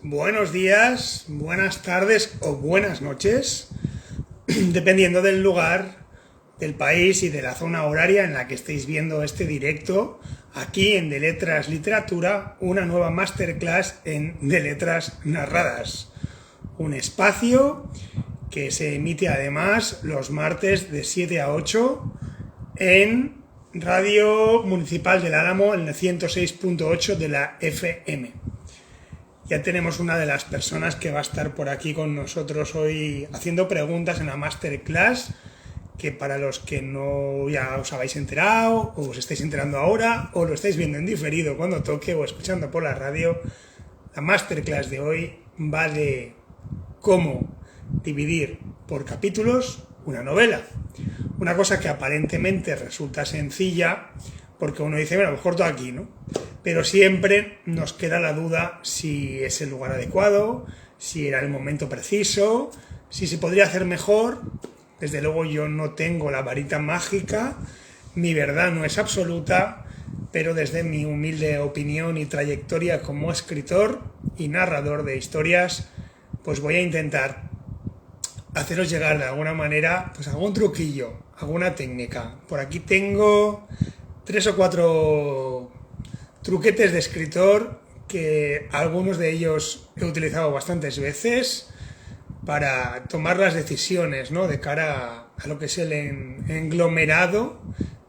buenos días, buenas tardes o buenas noches, dependiendo del lugar, del país y de la zona horaria en la que estéis viendo este directo, aquí en De Letras Literatura, una nueva masterclass de letras narradas. Un espacio que se emite además los martes de 7 a 8 en Radio Municipal del Álamo, en el 106.8 de la FM. Ya tenemos una de las personas que va a estar por aquí con nosotros hoy haciendo preguntas en la masterclass, que para los que no ya os habéis enterado, o os estáis enterando ahora, o lo estáis viendo en diferido cuando toque, o escuchando por la radio, la masterclass de hoy va de cómo dividir por capítulos una novela. Una cosa que aparentemente resulta sencilla, porque uno dice, bueno, a lo mejor todo aquí, ¿no? Pero siempre nos queda la duda si es el lugar adecuado, si era el momento preciso, si se podría hacer mejor. Desde luego yo no tengo la varita mágica, mi verdad no es absoluta, pero desde mi humilde opinión y trayectoria como escritor y narrador de historias, pues voy a intentar haceros llegar de alguna manera pues algún truquillo, alguna técnica. Por aquí tengo 3 o 4 truquetes de escritor que algunos de ellos he utilizado bastantes veces para tomar las decisiones, ¿no?, de cara a lo que es el englomerado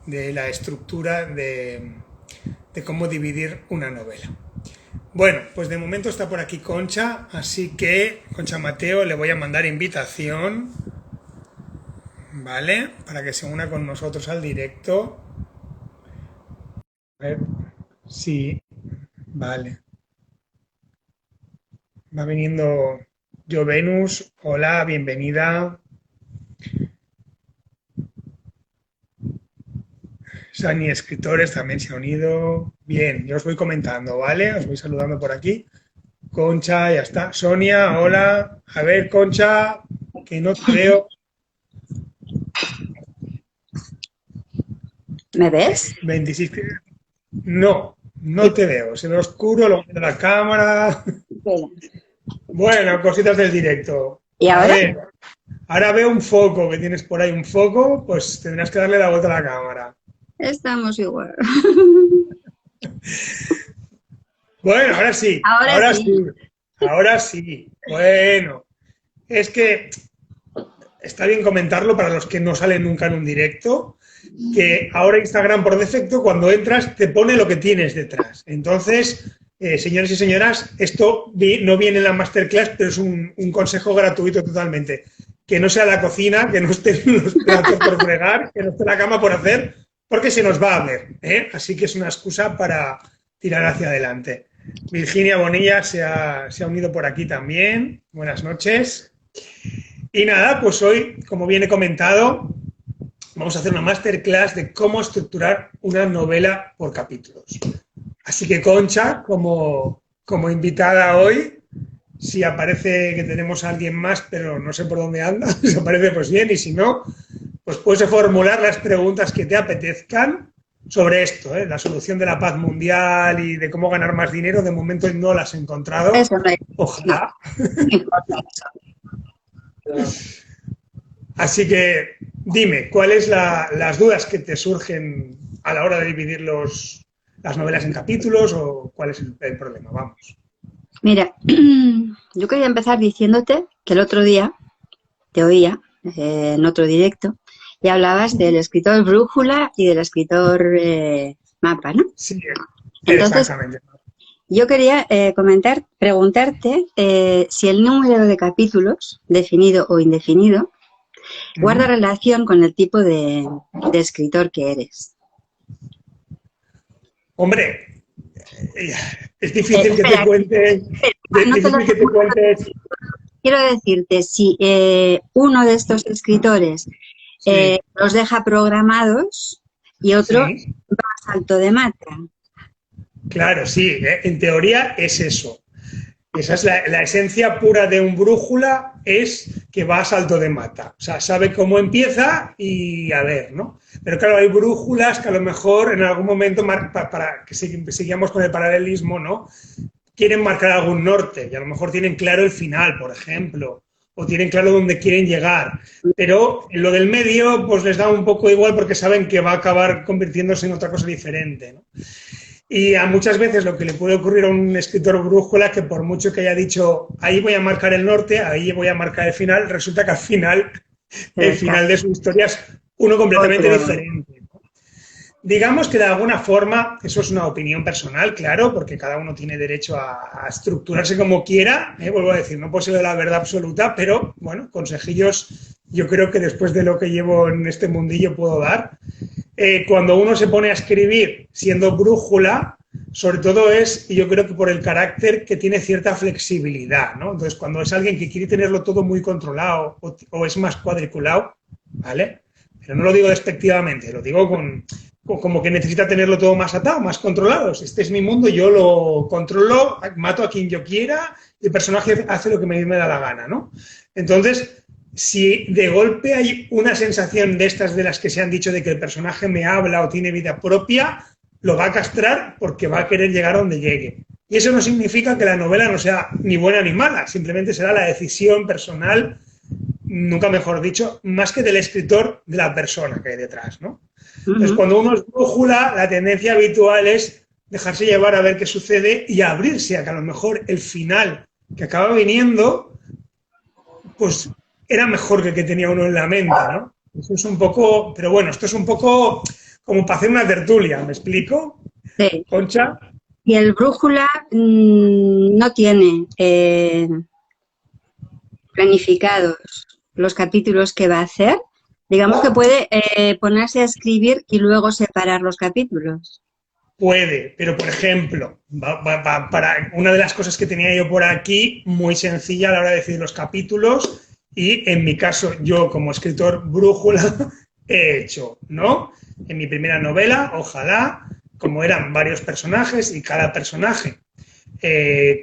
de la estructura de cómo dividir una novela. Bueno, pues de momento está por aquí Concha, así que Concha Mateo le voy a mandar invitación, ¿vale?, para que se una con nosotros al directo. A ver, sí, vale. Va viniendo Yo Venus, hola, bienvenida. Sani Escritores también se ha unido. Bien, yo os voy comentando, ¿vale? Os voy saludando por aquí. Concha, ya está. Sonia, hola. A ver, Concha, que no te veo. ¿Me ves? 26. No, no te veo. Se ve oscuro, lo de la cámara. Bueno, cositas del directo. ¿Y A ahora? ver, ahora veo un foco, que tienes por ahí un foco, pues tendrás que darle la vuelta a la cámara. Estamos igual. Bueno, ahora sí, Ahora ahora sí, sí. ahora sí. Bueno, es que está bien comentarlo para los que no salen nunca en un directo, que ahora Instagram por defecto cuando entras te pone lo que tienes detrás. Entonces, señores y señoras, esto no viene en la masterclass, pero es un consejo gratuito totalmente. Que no sea la cocina, que no estén los platos por fregar, que no esté la cama por hacer, porque se nos va a ver, ¿eh? Así que es una excusa para tirar hacia adelante. Virginia Bonilla se ha unido por aquí también. Buenas noches. Y nada, pues hoy, como bien he comentado, vamos a hacer una masterclass de cómo estructurar una novela por capítulos. Así que Concha, como invitada hoy, si aparece que tenemos a alguien más, pero no sé por dónde anda, si aparece pues bien, y si no, pues puedes formular las preguntas que te apetezcan sobre esto, la solución de la paz mundial y de cómo ganar más dinero. De momento no las he encontrado. Eso no es. Ojalá. No importa eso. Así que dime, ¿cuáles las dudas que te surgen a la hora de dividir las novelas en capítulos, o cuál es el problema? Vamos. Mira, yo quería empezar diciéndote que el otro día te oía en otro directo y hablabas del escritor brújula y del escritor mapa, ¿no? Sí, Entonces, exactamente. yo quería preguntarte si el número de capítulos, definido o indefinido, guarda relación con el tipo de escritor que eres. Hombre, es difícil que te cuente. Quiero decirte, si uno de estos escritores los deja programados y otro va a salto de mata. Claro, sí, en teoría es eso. Esa es la esencia pura de un brújula, es que va a salto de mata. O sea, sabe cómo empieza y a ver, ¿no? Pero claro, hay brújulas que a lo mejor en algún momento, para que sigamos con el paralelismo, ¿no?, quieren marcar algún norte y a lo mejor tienen claro el final, por ejemplo, o tienen claro dónde quieren llegar, pero lo del medio pues les da un poco igual porque saben que va a acabar convirtiéndose en otra cosa diferente, ¿no? Y a muchas veces lo que le puede ocurrir a un escritor brújula, que por mucho que haya dicho ahí voy a marcar el norte, ahí voy a marcar el final, resulta que al final el final de su historia es uno completamente diferente. Digamos que de alguna forma, eso es una opinión personal, claro, porque cada uno tiene derecho a estructurarse como quiera, vuelvo a decir, no poseo la verdad absoluta, pero bueno, consejillos yo creo que después de lo que llevo en este mundillo puedo dar. Cuando uno se pone a escribir siendo brújula, sobre todo es, yo creo que por el carácter que tiene cierta flexibilidad, ¿no? Entonces, cuando es alguien que quiere tenerlo todo muy controlado o es más cuadriculado, ¿vale? Pero no lo digo despectivamente, lo digo como que necesita tenerlo todo más atado, más controlado. Este es mi mundo, yo lo controlo, mato a quien yo quiera y el personaje hace lo que me da la gana, ¿no? Entonces, si de golpe hay una sensación de estas de las que se han dicho de que el personaje me habla o tiene vida propia, lo va a castrar porque va a querer llegar a donde llegue. Y eso no significa que la novela no sea ni buena ni mala, simplemente será la decisión personal, nunca mejor dicho, más que del escritor, de la persona que hay detrás, ¿no? Entonces, cuando uno es brújula, la tendencia habitual es dejarse llevar a ver qué sucede y abrirse a que a lo mejor el final que acaba viniendo, pues era mejor que el que tenía uno en la mente, ¿no? Eso es un poco, pero bueno, esto es un poco como para hacer una tertulia, ¿me explico? Sí. Concha. Y el brújula no tiene planificados los capítulos que va a hacer. Digamos que puede ponerse a escribir y luego separar los capítulos. Puede, pero por ejemplo, para una de las cosas que tenía yo por aquí, muy sencilla a la hora de decidir los capítulos, y en mi caso, yo como escritor brújula, he hecho, ¿no? En mi primera novela, Ojalá, como eran varios personajes y cada personaje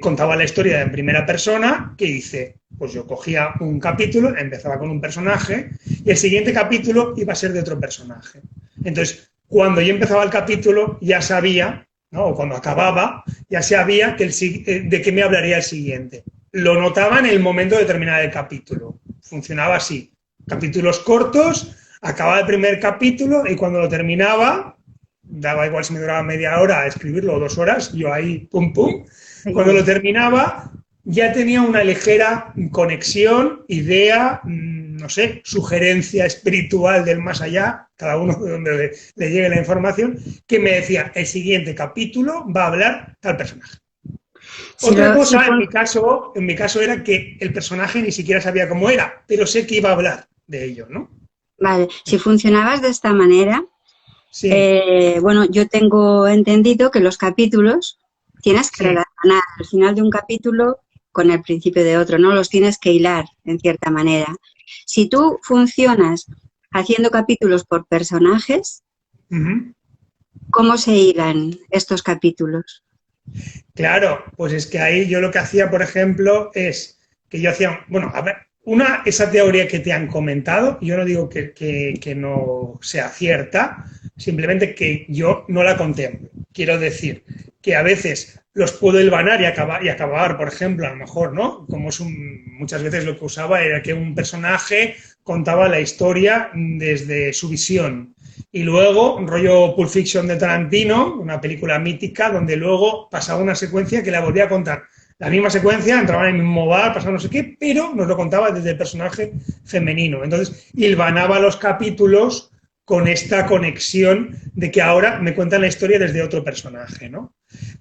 contaba la historia en primera persona, ¿qué hice? Pues yo cogía un capítulo, empezaba con un personaje y el siguiente capítulo iba a ser de otro personaje. Entonces, cuando yo empezaba el capítulo ya sabía, ¿no? O cuando acababa, ya sabía que de qué me hablaría el siguiente. Lo notaba en el momento de terminar el capítulo. Funcionaba así. Capítulos cortos, acababa el primer capítulo y cuando lo terminaba, daba igual si me duraba media hora a escribirlo o 2 horas, yo ahí pum pum. Cuando lo terminaba ya tenía una ligera conexión, idea, no sé, sugerencia espiritual del más allá, cada uno de donde le llegue la información, que me decía, el siguiente capítulo va a hablar tal personaje. Otra cosa, en mi caso era que el personaje ni siquiera sabía cómo era, pero sé que iba a hablar de ello, ¿no? Vale, si funcionabas de esta manera, sí. Bueno, yo tengo entendido que los capítulos tienes que relacionar el final de un capítulo con el principio de otro, ¿no? Los tienes que hilar, en cierta manera. Si tú funcionas haciendo capítulos por personajes, ¿cómo se hilan estos capítulos? Claro, pues es que ahí yo lo que hacía, por ejemplo, es que yo hacía, bueno, a ver, esa teoría que te han comentado, yo no digo que no sea cierta, simplemente que yo no la contemplo. Quiero decir que a veces los puedo hilvanar y acabar, por ejemplo, a lo mejor, ¿no? Como muchas veces lo que usaba era que un personaje contaba la historia desde su visión. Y luego, un rollo Pulp Fiction de Tarantino, una película mítica, donde luego pasaba una secuencia que la volvía a contar. La misma secuencia, entraba en el mismo bar, pasaba no sé qué, pero nos lo contaba desde el personaje femenino. Entonces, hilvanaba los capítulos con esta conexión de que ahora me cuentan la historia desde otro personaje, ¿no?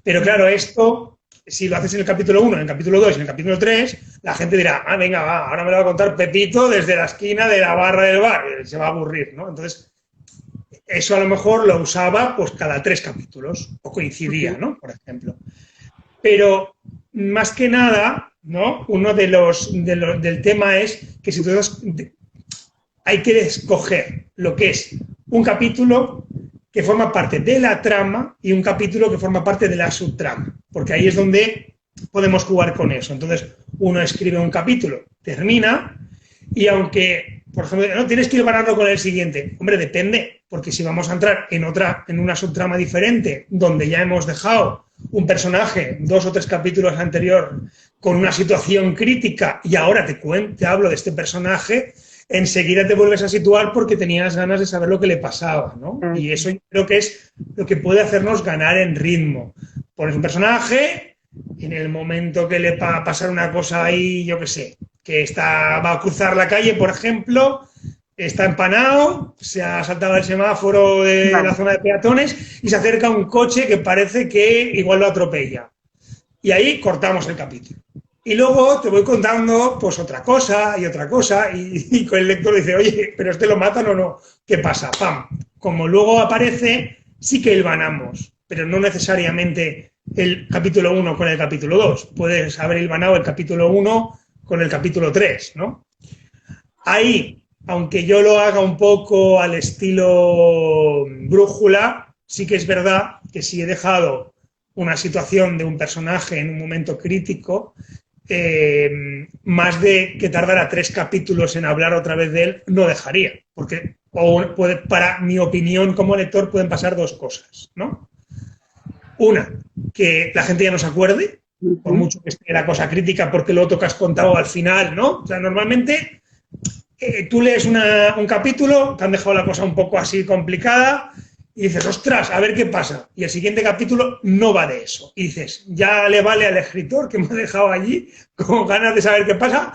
Pero claro, esto, si lo haces en el capítulo 1, en el capítulo 2 y en el capítulo 3, la gente dirá, venga, va, ahora me lo va a contar Pepito desde la esquina de la barra del bar, se va a aburrir, ¿no? Entonces, eso a lo mejor lo usaba pues cada 3 capítulos, o coincidía, ¿no? Por ejemplo. Pero más que nada, ¿no? Uno del tema es que si tú hay que escoger lo que es un capítulo que forma parte de la trama y un capítulo que forma parte de la subtrama, porque ahí es donde podemos jugar con eso. Entonces, uno escribe un capítulo, termina, y aunque por ejemplo, no tienes que ir ganando con el siguiente. Hombre, depende, porque si vamos a entrar en una subtrama diferente, donde ya hemos dejado un personaje 2 o 3 capítulos anterior con una situación crítica y ahora te hablo de este personaje, enseguida te vuelves a situar porque tenías ganas de saber lo que le pasaba, ¿no? Y eso yo creo que es lo que puede hacernos ganar en ritmo. Pones un personaje, en el momento que le va a pasar una cosa ahí, yo qué sé, que va a cruzar la calle, por ejemplo, está empanado, se ha saltado el semáforo de la zona de peatones y se acerca un coche que parece que igual lo atropella. Y ahí cortamos el capítulo. Y luego te voy contando pues otra cosa y el lector dice, oye, pero ¿este lo matan o no? ¿Qué pasa? ¡Pam! Como luego aparece, sí que hilvanamos, pero no necesariamente el capítulo 1 con el capítulo 2. Puedes haber hilvanado el capítulo 1 con el capítulo 3, ¿no? Ahí, aunque yo lo haga un poco al estilo brújula, sí que es verdad que si he dejado una situación de un personaje en un momento crítico, más de que tardara 3 capítulos en hablar otra vez de él, no dejaría, porque para mi opinión como lector pueden pasar 2 cosas, ¿no? Una, que la gente ya no se acuerde, por mucho que esté la cosa crítica, porque lo otro que has contado al final, ¿no? O sea, normalmente tú lees un capítulo, te han dejado la cosa un poco así complicada, y dices, ostras, a ver qué pasa. Y el siguiente capítulo no va de eso. Y dices, ya le vale al escritor que me ha dejado allí con ganas de saber qué pasa,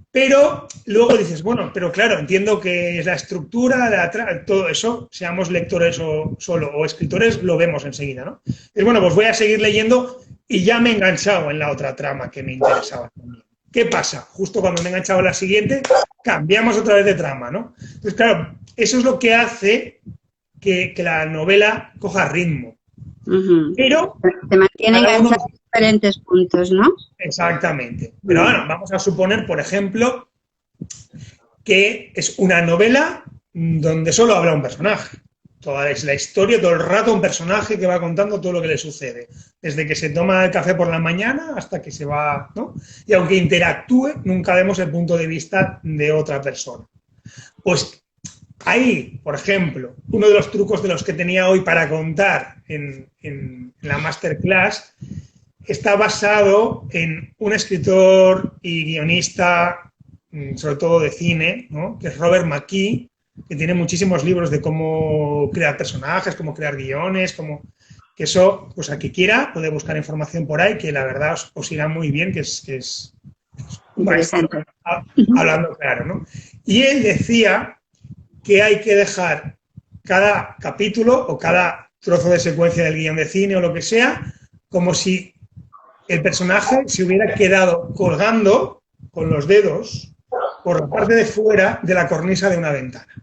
pero luego dices, bueno, pero claro, entiendo que es la estructura, todo eso, seamos lectores o escritores, lo vemos enseguida, ¿no? Es bueno, pues voy a seguir leyendo y ya me he enganchado en la otra trama que me interesaba también. ¿Qué pasa? Justo cuando me he enganchado en la siguiente, cambiamos otra vez de trama, ¿no? Entonces, claro, eso es lo que hace que la novela coja ritmo. Pero te mantiene enganchado en diferentes puntos, ¿no? Exactamente. Pero bueno, vamos a suponer, por ejemplo, que es una novela donde solo habla un personaje. Toda es la historia, todo el rato un personaje que va contando todo lo que le sucede. Desde que se toma el café por la mañana hasta que se va, ¿no? Y aunque interactúe, nunca vemos el punto de vista de otra persona. Pues ahí, por ejemplo, uno de los trucos de los que tenía hoy para contar en la masterclass está basado en un escritor y guionista, sobre todo de cine, ¿no? Que es Robert McKee, que tiene muchísimos libros de cómo crear personajes, cómo crear guiones, que eso, pues a quien quiera puede buscar información por ahí, que la verdad os irá muy bien, que es interesante. Hablando claro, ¿no? Y él decía que hay que dejar cada capítulo o cada trozo de secuencia del guión de cine o lo que sea, como si el personaje se hubiera quedado colgando con los dedos por la parte de fuera de la cornisa de una ventana.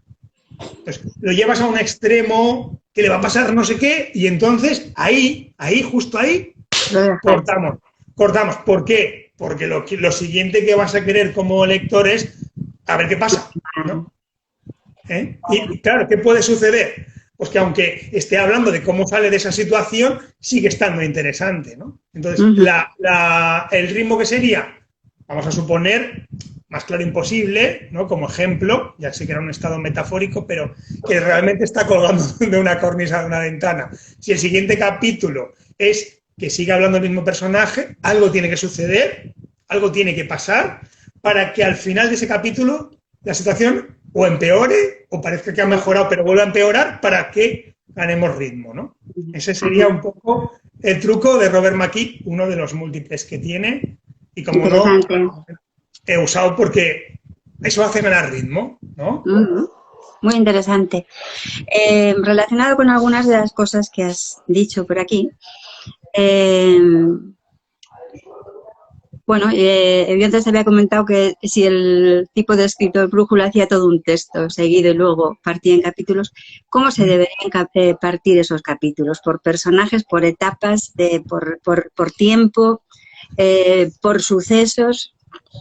Entonces, lo llevas a un extremo que le va a pasar no sé qué y entonces justo ahí, cortamos. ¿Por qué? Porque lo siguiente que vas a querer como lector es a ver qué pasa, ¿no? Y claro, ¿qué puede suceder? Pues que aunque esté hablando de cómo sale de esa situación, sigue estando interesante, ¿no? Entonces, el ritmo que sería, vamos a suponer, más claro imposible, ¿no? Como ejemplo, ya sé que era un estado metafórico, pero que realmente está colgando de una cornisa de una ventana. Si el siguiente capítulo es que siga hablando el mismo personaje, algo tiene que suceder, algo tiene que pasar, para que al final de ese capítulo la situación o empeore o parezca que ha mejorado pero vuelve a empeorar para que ganemos ritmo, ¿no? Ese sería un poco el truco de Robert McKee, uno de los múltiples que tiene y como no he usado porque eso hace ganar ritmo, ¿no? Muy interesante. Relacionado con algunas de las cosas que has dicho por aquí, bueno, yo antes había comentado que si el tipo de escritor brújula hacía todo un texto seguido y luego partía en capítulos, ¿cómo se deberían partir esos capítulos? ¿Por personajes, por etapas, por tiempo, por sucesos?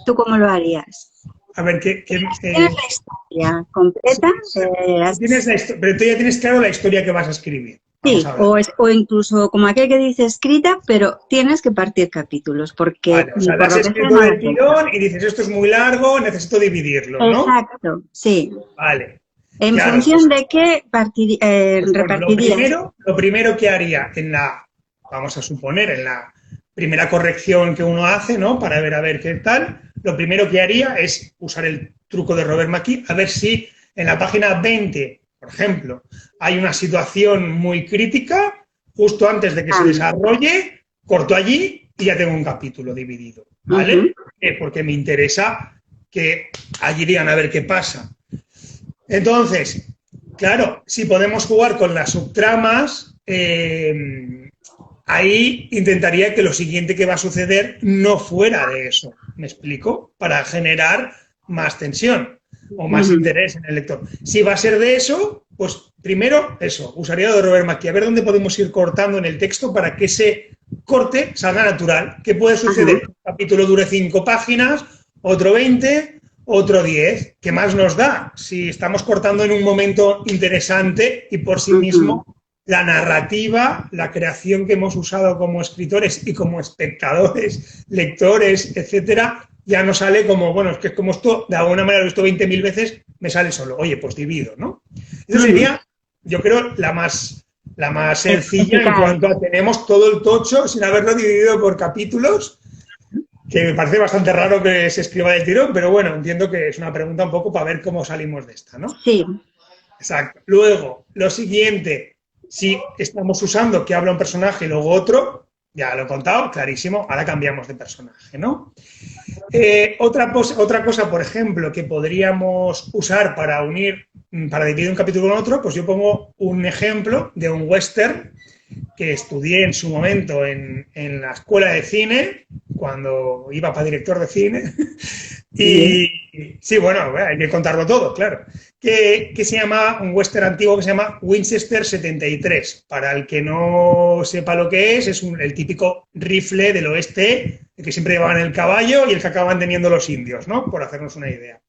¿Tú cómo lo harías? A ver, ¿Tienes la historia completa? Pero tú ya tienes claro la historia que vas a escribir. Sí, o incluso como aquel que dice escrita, pero tienes que partir capítulos, porque Vale, o sea, por das lo que sea escrito no del da tiempo. tirón y dices, esto es muy largo, necesito dividirlo, ¿no? Exacto, sí. Vale, En claro, función de qué pues bueno, repartirías. lo primero que haría vamos a suponer, en la primera corrección que uno hace, ¿no? Para ver a ver qué tal, lo primero que haría es usar el truco de Robert McKee, a ver si en la página 20, por ejemplo, hay una situación muy crítica, justo antes de que se Ah, desarrolle, corto allí y ya tengo un capítulo dividido, ujú, ¿vale? Porque me interesa que allí digan a ver qué pasa. Entonces, claro, si podemos jugar con las subtramas, ahí intentaría que lo siguiente que va a suceder no fuera de eso. ¿Me explico? Para generar más tensión o más ujú, interés en el lector. Si va a ser de eso, pues primero eso, usaría de Robert McKee, a ver dónde podemos ir cortando en el texto para que ese corte salga natural. ¿Qué puede ajá, suceder? Un capítulo dure 5 páginas, otro 20, otro 10. ¿Qué más nos da? Si estamos cortando en un momento interesante y por sí ujú, mismo la narrativa, la creación que hemos usado como escritores y como espectadores, lectores, etcétera, ya no sale como, bueno, es que como esto, de alguna manera lo he visto 20.000 veces, me sale solo. Oye, pues divido, ¿no? Esa ujú. sería, yo creo, la más sencilla en Eficaz. cuanto a tenemos todo el tocho sin haberlo dividido por capítulos, que me parece bastante raro que se escriba del tirón, pero bueno, entiendo que es una pregunta un poco para ver cómo salimos de esta, ¿no? Sí, Exacto. Luego, lo siguiente, si estamos usando que habla un personaje y luego otro, ya lo he contado, clarísimo, ahora cambiamos de personaje, ¿no? Otra cosa, por ejemplo, que podríamos usar para para dividir un capítulo con otro, pues yo pongo un ejemplo de un western que estudié en su momento en la escuela de cine, cuando iba para director de cine. bien. Y sí, bueno, hay que contarlo todo, claro. Que se llama, un western antiguo que se llama Winchester 73. Para el que no sepa lo que es el típico rifle del oeste, el que siempre llevaban el caballo y el que acaban teniendo los indios, ¿no? Por hacernos una idea.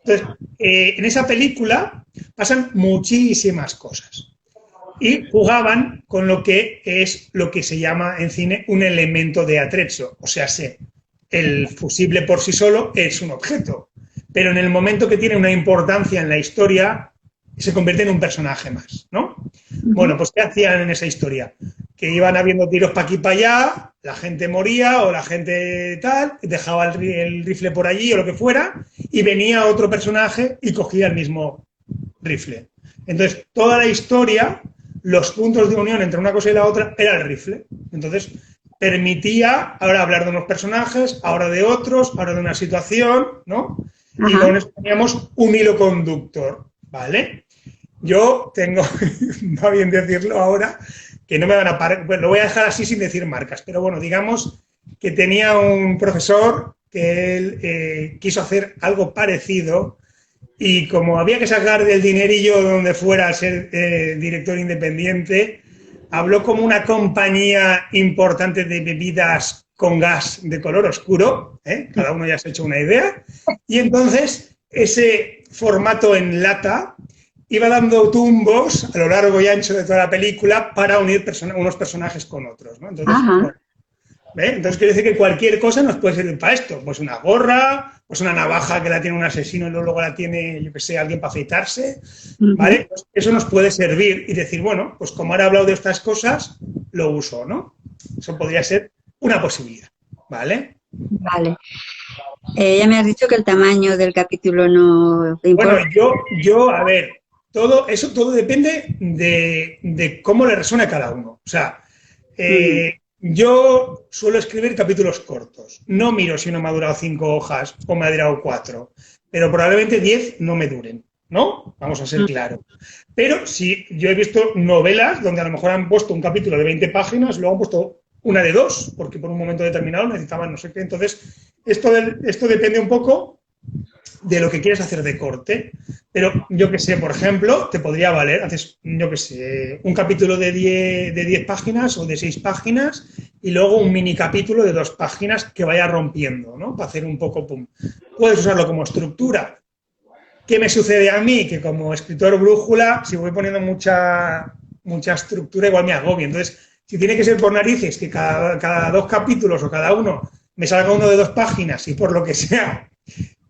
Entonces, en esa película pasan muchísimas cosas y jugaban con lo que es lo que se llama en cine un elemento de atrezzo, o sea, el fusible por sí solo es un objeto, pero en el momento que tiene una importancia en la historia se convierte en un personaje más, ¿no? Ujú, Bueno, pues ¿qué hacían en esa historia? Que iban habiendo tiros para aquí y para allá, la gente moría o la gente tal, dejaba el rifle por allí o lo que fuera, y venía otro personaje y cogía el mismo rifle. Entonces, toda la historia, los puntos de unión entre una cosa y la otra era el rifle. Entonces, permitía ahora hablar de unos personajes, ahora de otros, ahora de una situación, ¿no? Y ajá, con eso teníamos un hilo conductor, ¿vale? Yo tengo, va bien decirlo ahora, que no me van a parar, bueno, lo voy a dejar así sin decir marcas, pero bueno, digamos que tenía un profesor que él quiso hacer algo parecido y como había que sacar del dinerillo donde fuera a ser director independiente, habló como una compañía importante de bebidas con gas de color oscuro, ¿eh? Cada uno ya se ha hecho una idea, y entonces ese formato en lata iba dando tumbos a lo largo y ancho de toda la película para unir unos personajes con otros, ¿no? Entonces, ajá. bueno, ¿ve? Entonces quiere decir que cualquier cosa nos puede servir para esto. Pues una gorra, pues una navaja que la tiene un asesino y luego la tiene, yo que sé, alguien para afeitarse, Ujú. ¿vale? Pues eso nos puede servir y decir, bueno, pues como ahora he hablado de estas cosas, lo uso, ¿no? Eso podría ser una posibilidad, ¿vale? Vale. Ya me has dicho que el tamaño del capítulo no te Bueno, importa. a ver, todo depende de cómo le resuene a cada uno. O sea, Ujú, yo suelo escribir capítulos cortos. No miro si no me ha durado 5 hojas o me ha durado 4, pero probablemente 10 no me duren, ¿no? Vamos a ser ujú, claros. Pero si yo he visto novelas donde a lo mejor han puesto un capítulo de 20 páginas, luego han puesto una de 2, porque por un momento determinado necesitaban no sé qué. Entonces, esto depende un poco de lo que quieres hacer de corte. Pero yo que sé, por ejemplo, te podría valer, haces, yo que sé, un capítulo de 10 páginas o de 6 páginas y luego un mini capítulo de 2 páginas que vaya rompiendo, ¿no? Para hacer un poco pum. Puedes usarlo como estructura. ¿Qué me sucede a mí? Que como escritor brújula, si voy poniendo mucha mucha estructura igual me agobio. Entonces, si tiene que ser por narices, que cada 2 capítulos o cada uno me salga uno de 2 páginas y por lo que sea,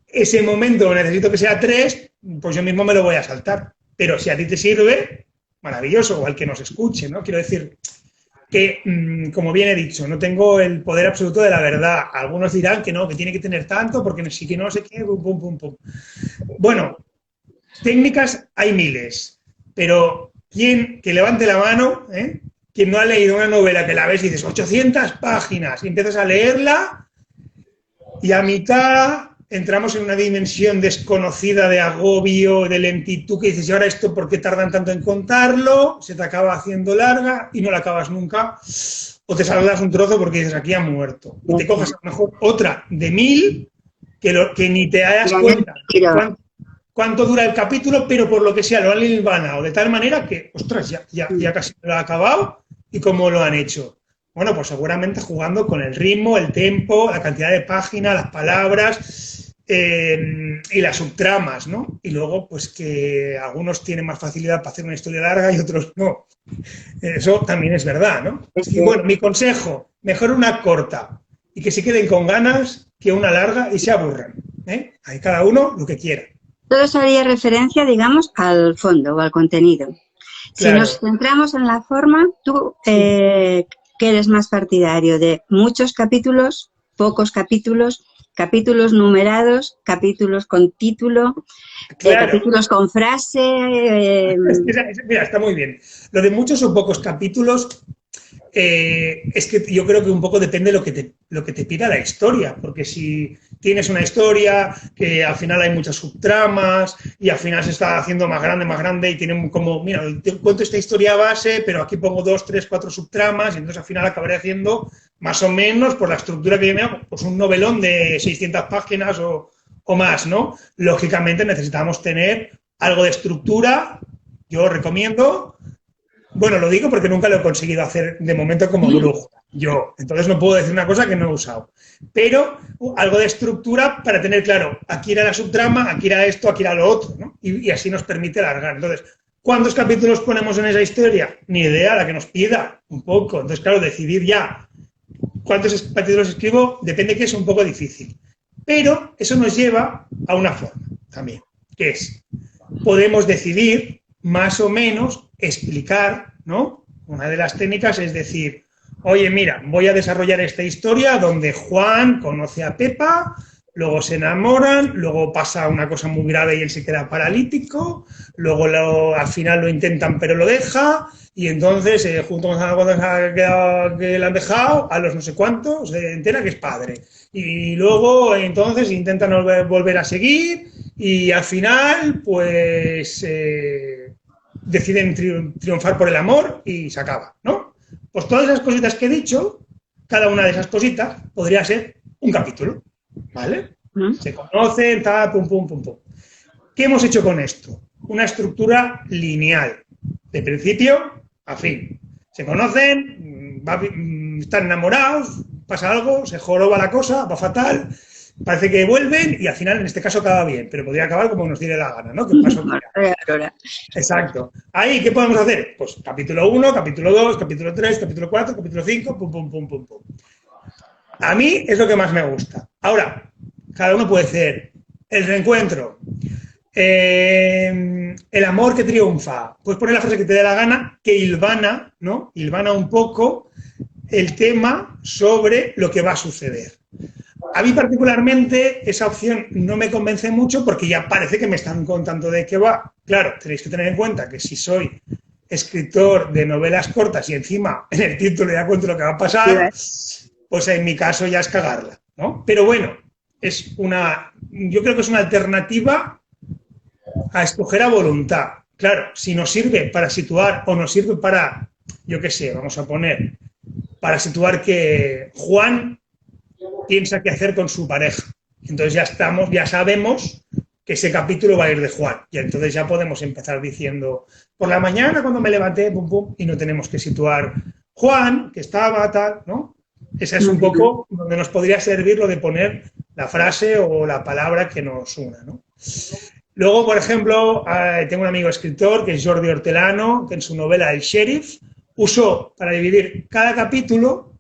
ese momento necesito que sea 3, pues yo mismo me lo voy a saltar. Pero si a ti te sirve, maravilloso, o al que nos escuche, ¿no? Quiero decir que, como bien he dicho, no tengo el poder absoluto de la verdad. Algunos dirán que no, que tiene que tener tanto, porque sí que no sé qué, pum, pum, pum, pum. Bueno, técnicas hay miles, pero ¿quién que levante la mano, quien no ha leído una novela que la ves y dices 800 páginas y empiezas a leerla y a mitad entramos en una dimensión desconocida de agobio, de lentitud, que dices, ¿y ahora esto por qué tardan tanto en contarlo? Se te acaba haciendo larga y no la acabas nunca, o te salgas un trozo porque dices, aquí ha muerto. Y te coges a lo mejor otra de 1000 que ni te das cuenta cuánto dura el capítulo, pero por lo que sea lo han hilvanado de tal manera que, ostras, ya casi lo ha acabado y cómo lo han hecho. Bueno, pues seguramente jugando con el ritmo, el tempo, la cantidad de páginas, las palabras y las subtramas, ¿no? Y luego, pues que algunos tienen más facilidad para hacer una historia larga y otros no. Eso también es verdad, ¿no? Y bueno, mi consejo, mejor una corta y que se queden con ganas que una larga y se aburran. Hay cada uno lo que quiera. Todo eso haría referencia, digamos, al fondo o al contenido. Claro. Si nos centramos en la forma, tú, ¿qué eres más partidario? ¿De muchos capítulos, pocos capítulos, capítulos numerados, capítulos con título, claro, capítulos con frase? Mira, está muy bien. Lo de muchos o pocos capítulos es que yo creo que un poco depende de lo que te pida la historia, porque si tienes una historia que al final hay muchas subtramas y al final se está haciendo más grande y tienen como, mira, te cuento esta historia base, pero aquí pongo 2, 3, 4 subtramas y entonces al final acabaré haciendo más o menos por la estructura que yo me hago, pues un novelón de 600 páginas o más, ¿no? Lógicamente necesitamos tener algo de estructura, yo recomiendo. Bueno, lo digo porque nunca lo he conseguido hacer de momento como brújula, yo. Entonces no puedo decir una cosa que no he usado. Pero algo de estructura para tener claro, aquí era la subtrama, aquí era esto, aquí era lo otro, ¿no? Y así nos permite alargar. Entonces, ¿cuántos capítulos ponemos en esa historia? Ni idea, la que nos pida, un poco. Entonces, claro, decidir ya cuántos capítulos escribo, depende que es un poco difícil. Pero eso nos lleva a una forma también, que es, podemos decidir más o menos explicar, ¿no? Una de las técnicas es decir, oye, mira, voy a desarrollar esta historia donde Juan conoce a Pepa, luego se enamoran, luego pasa una cosa muy grave y él se queda paralítico, luego al final lo intentan pero lo deja, y entonces, junto con la cosa que le han dejado, a los no sé cuántos, se entera que es padre. Y luego, entonces, intentan volver a seguir, y al final, pues... deciden triunfar por el amor y se acaba, ¿no? Pues todas esas cositas que he dicho, cada una de esas cositas podría ser un capítulo, ¿vale? Se conocen, tal, pum, pum, pum, pum. ¿Qué hemos hecho con esto? Una estructura lineal, de principio a fin. Se conocen, están enamorados, pasa algo, se joroba la cosa, va fatal, parece que vuelven y al final, en este caso, acaba bien, pero podría acabar como nos diera la gana, ¿no? ¿Qué pasó? Exacto. Ahí, ¿qué podemos hacer? Pues capítulo 1, capítulo 2, capítulo 3, capítulo 4, capítulo 5, pum, pum, pum, pum, pum. A mí es lo que más me gusta. Ahora, cada uno puede ser el reencuentro, el amor que triunfa. Puedes poner la frase que te dé la gana, que hilvana, ¿no? Hilvana un poco el tema sobre lo que va a suceder. A mí particularmente esa opción no me convence mucho porque ya parece que me están contando de qué va. Claro, tenéis que tener en cuenta que si soy escritor de novelas cortas y encima en el título ya cuento lo que va a pasar, pues en mi caso ya es cagarla, ¿no? Pero bueno, yo creo que es una alternativa a escoger a voluntad. Claro, si nos sirve para situar o nos sirve para, yo qué sé, vamos a poner, para situar que Juan piensa qué hacer con su pareja. Entonces ya sabemos que ese capítulo va a ir de Juan. Y entonces ya podemos empezar diciendo, por la mañana cuando me levanté, pum, pum, y no tenemos que situar Juan, que estaba, tal, ¿no? Esa es un poco donde nos podría servir lo de poner la frase o la palabra que nos una, ¿no? Luego, por ejemplo, tengo un amigo escritor que es Jordi Hortelano, que en su novela El Sheriff usó para dividir cada capítulo,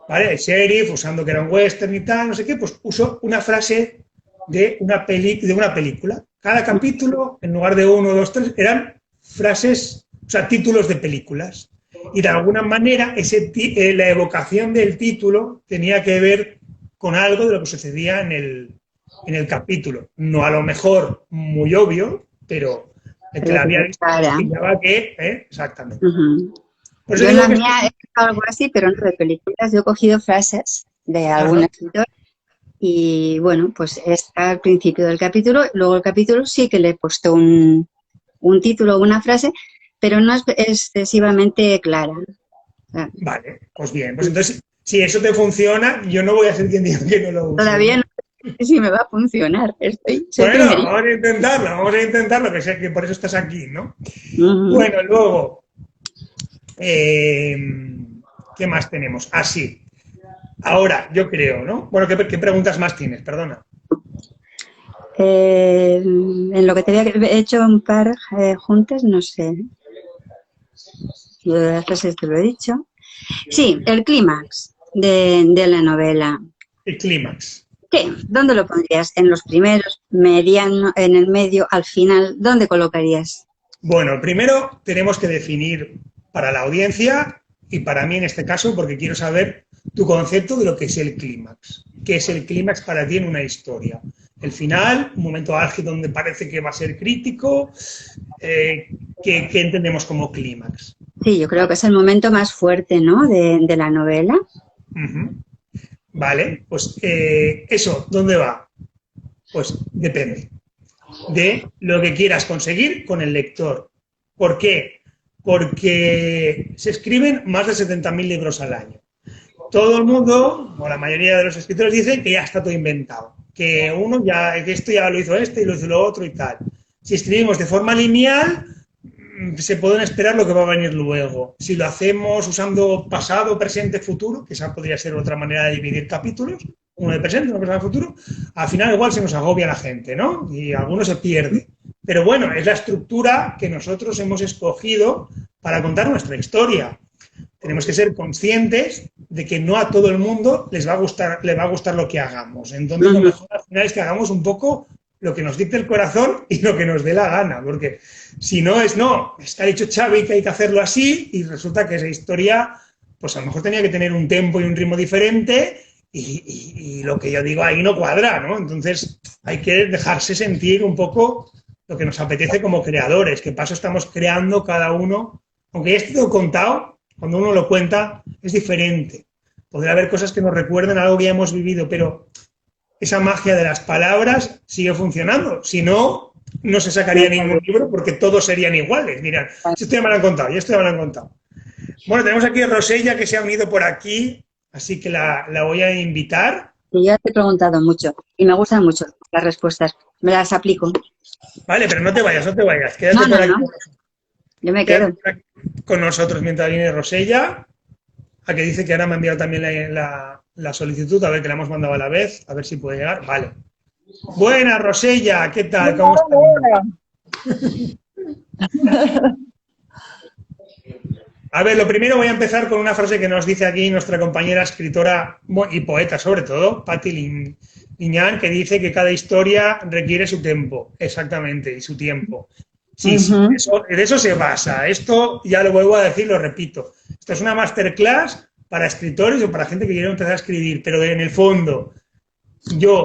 ¿vale? El Sheriff, usando que era un western y tal, no sé qué, pues usó una frase de una película. Cada capítulo, en lugar de 1, 2, 3, eran frases, o sea, títulos de películas. Y de alguna manera la evocación del título tenía que ver con algo de lo que sucedía en el capítulo. No a lo mejor muy obvio, pero el que la había visto pillaba que... Exactamente. Por eso yo en la mía he hecho algo así, pero no de películas. Yo he cogido frases de algún escritor y, bueno, pues está al principio del capítulo. Luego el capítulo sí que le he puesto un título o una frase, pero no es excesivamente clara. Vale, pues bien. Pues entonces, si eso te funciona, yo no voy a ser quien diga que no lo use. Todavía no sé si me va a funcionar. Bueno, vamos a intentarlo, que sé que por eso estás aquí, ¿no? Bueno, luego, ¿qué más tenemos? Sí. Ahora, yo creo, ¿no? Bueno, ¿qué preguntas más tienes? Perdona. En lo que te había hecho un par juntas, no sé. Yo de las frases te lo he dicho. Sí, el clímax de la novela. El clímax. Sí, ¿dónde lo pondrías? ¿En los primeros, mediano, en el medio, al final? ¿Dónde colocarías? Bueno, primero tenemos que definir para la audiencia y para mí en este caso, porque quiero saber tu concepto de lo que es el clímax. ¿Qué es el clímax para ti en una historia? El final, un momento álgido donde parece que va a ser crítico, ¿qué entendemos como clímax? Sí, yo creo que es el momento más fuerte, ¿no?, de la novela. Vale, pues eso, ¿dónde va? Pues depende de lo que quieras conseguir con el lector. ¿Por qué? Porque se escriben más de 70.000 libros al año. Todo el mundo, o la mayoría de los escritores, dicen que ya está todo inventado, que esto ya lo hizo este y lo hizo lo otro y tal. Si escribimos de forma lineal, se pueden esperar lo que va a venir luego. Si lo hacemos usando pasado, presente, futuro, que esa podría ser otra manera de dividir capítulos, uno de presente, uno de pasado, futuro, al final igual se nos agobia la gente, ¿no? Y alguno se pierde. Pero bueno, es la estructura que nosotros hemos escogido para contar nuestra historia. Tenemos que ser conscientes de que no a todo el mundo le va a gustar lo que hagamos. Entonces, lo mejor al final es que hagamos un poco lo que nos dicte el corazón y lo que nos dé la gana, porque si no, está dicho Xavi que hay que hacerlo así y resulta que esa historia, pues a lo mejor tenía que tener un tempo y un ritmo diferente y lo que yo digo ahí no cuadra, ¿no? Entonces hay que dejarse sentir un poco lo que nos apetece como creadores, qué paso estamos creando cada uno, aunque ya esté todo contado, cuando uno lo cuenta es diferente. Podría haber cosas que nos recuerden a algo que ya hemos vivido, pero esa magia de las palabras sigue funcionando. Si no, no se sacaría ningún libro porque todos serían iguales. Mirad, esto ya me lo han contado, Bueno, tenemos aquí a Rosella que se ha unido por aquí, así que la voy a invitar. Y ya te he preguntado mucho y me gustan mucho las respuestas. Me las aplico. Vale, pero no te vayas. Quédate por aquí. No. Yo me quedo con nosotros mientras viene Rosella, a que dice que ahora me ha enviado también la solicitud, a ver que la hemos mandado a la vez, a ver si puede llegar. Vale. Buenas, Rosella, ¿qué tal? ¿Cómo estás? A ver, lo primero voy a empezar con una frase que nos dice aquí nuestra compañera escritora y poeta, sobre todo, Patti Liñán, que dice que cada historia requiere su tiempo, exactamente, y su tiempo. Sí, de eso se basa. Esto, ya lo vuelvo a decir, lo repito. Esto es una masterclass para escritores o para gente que quiere empezar a escribir, pero en el fondo,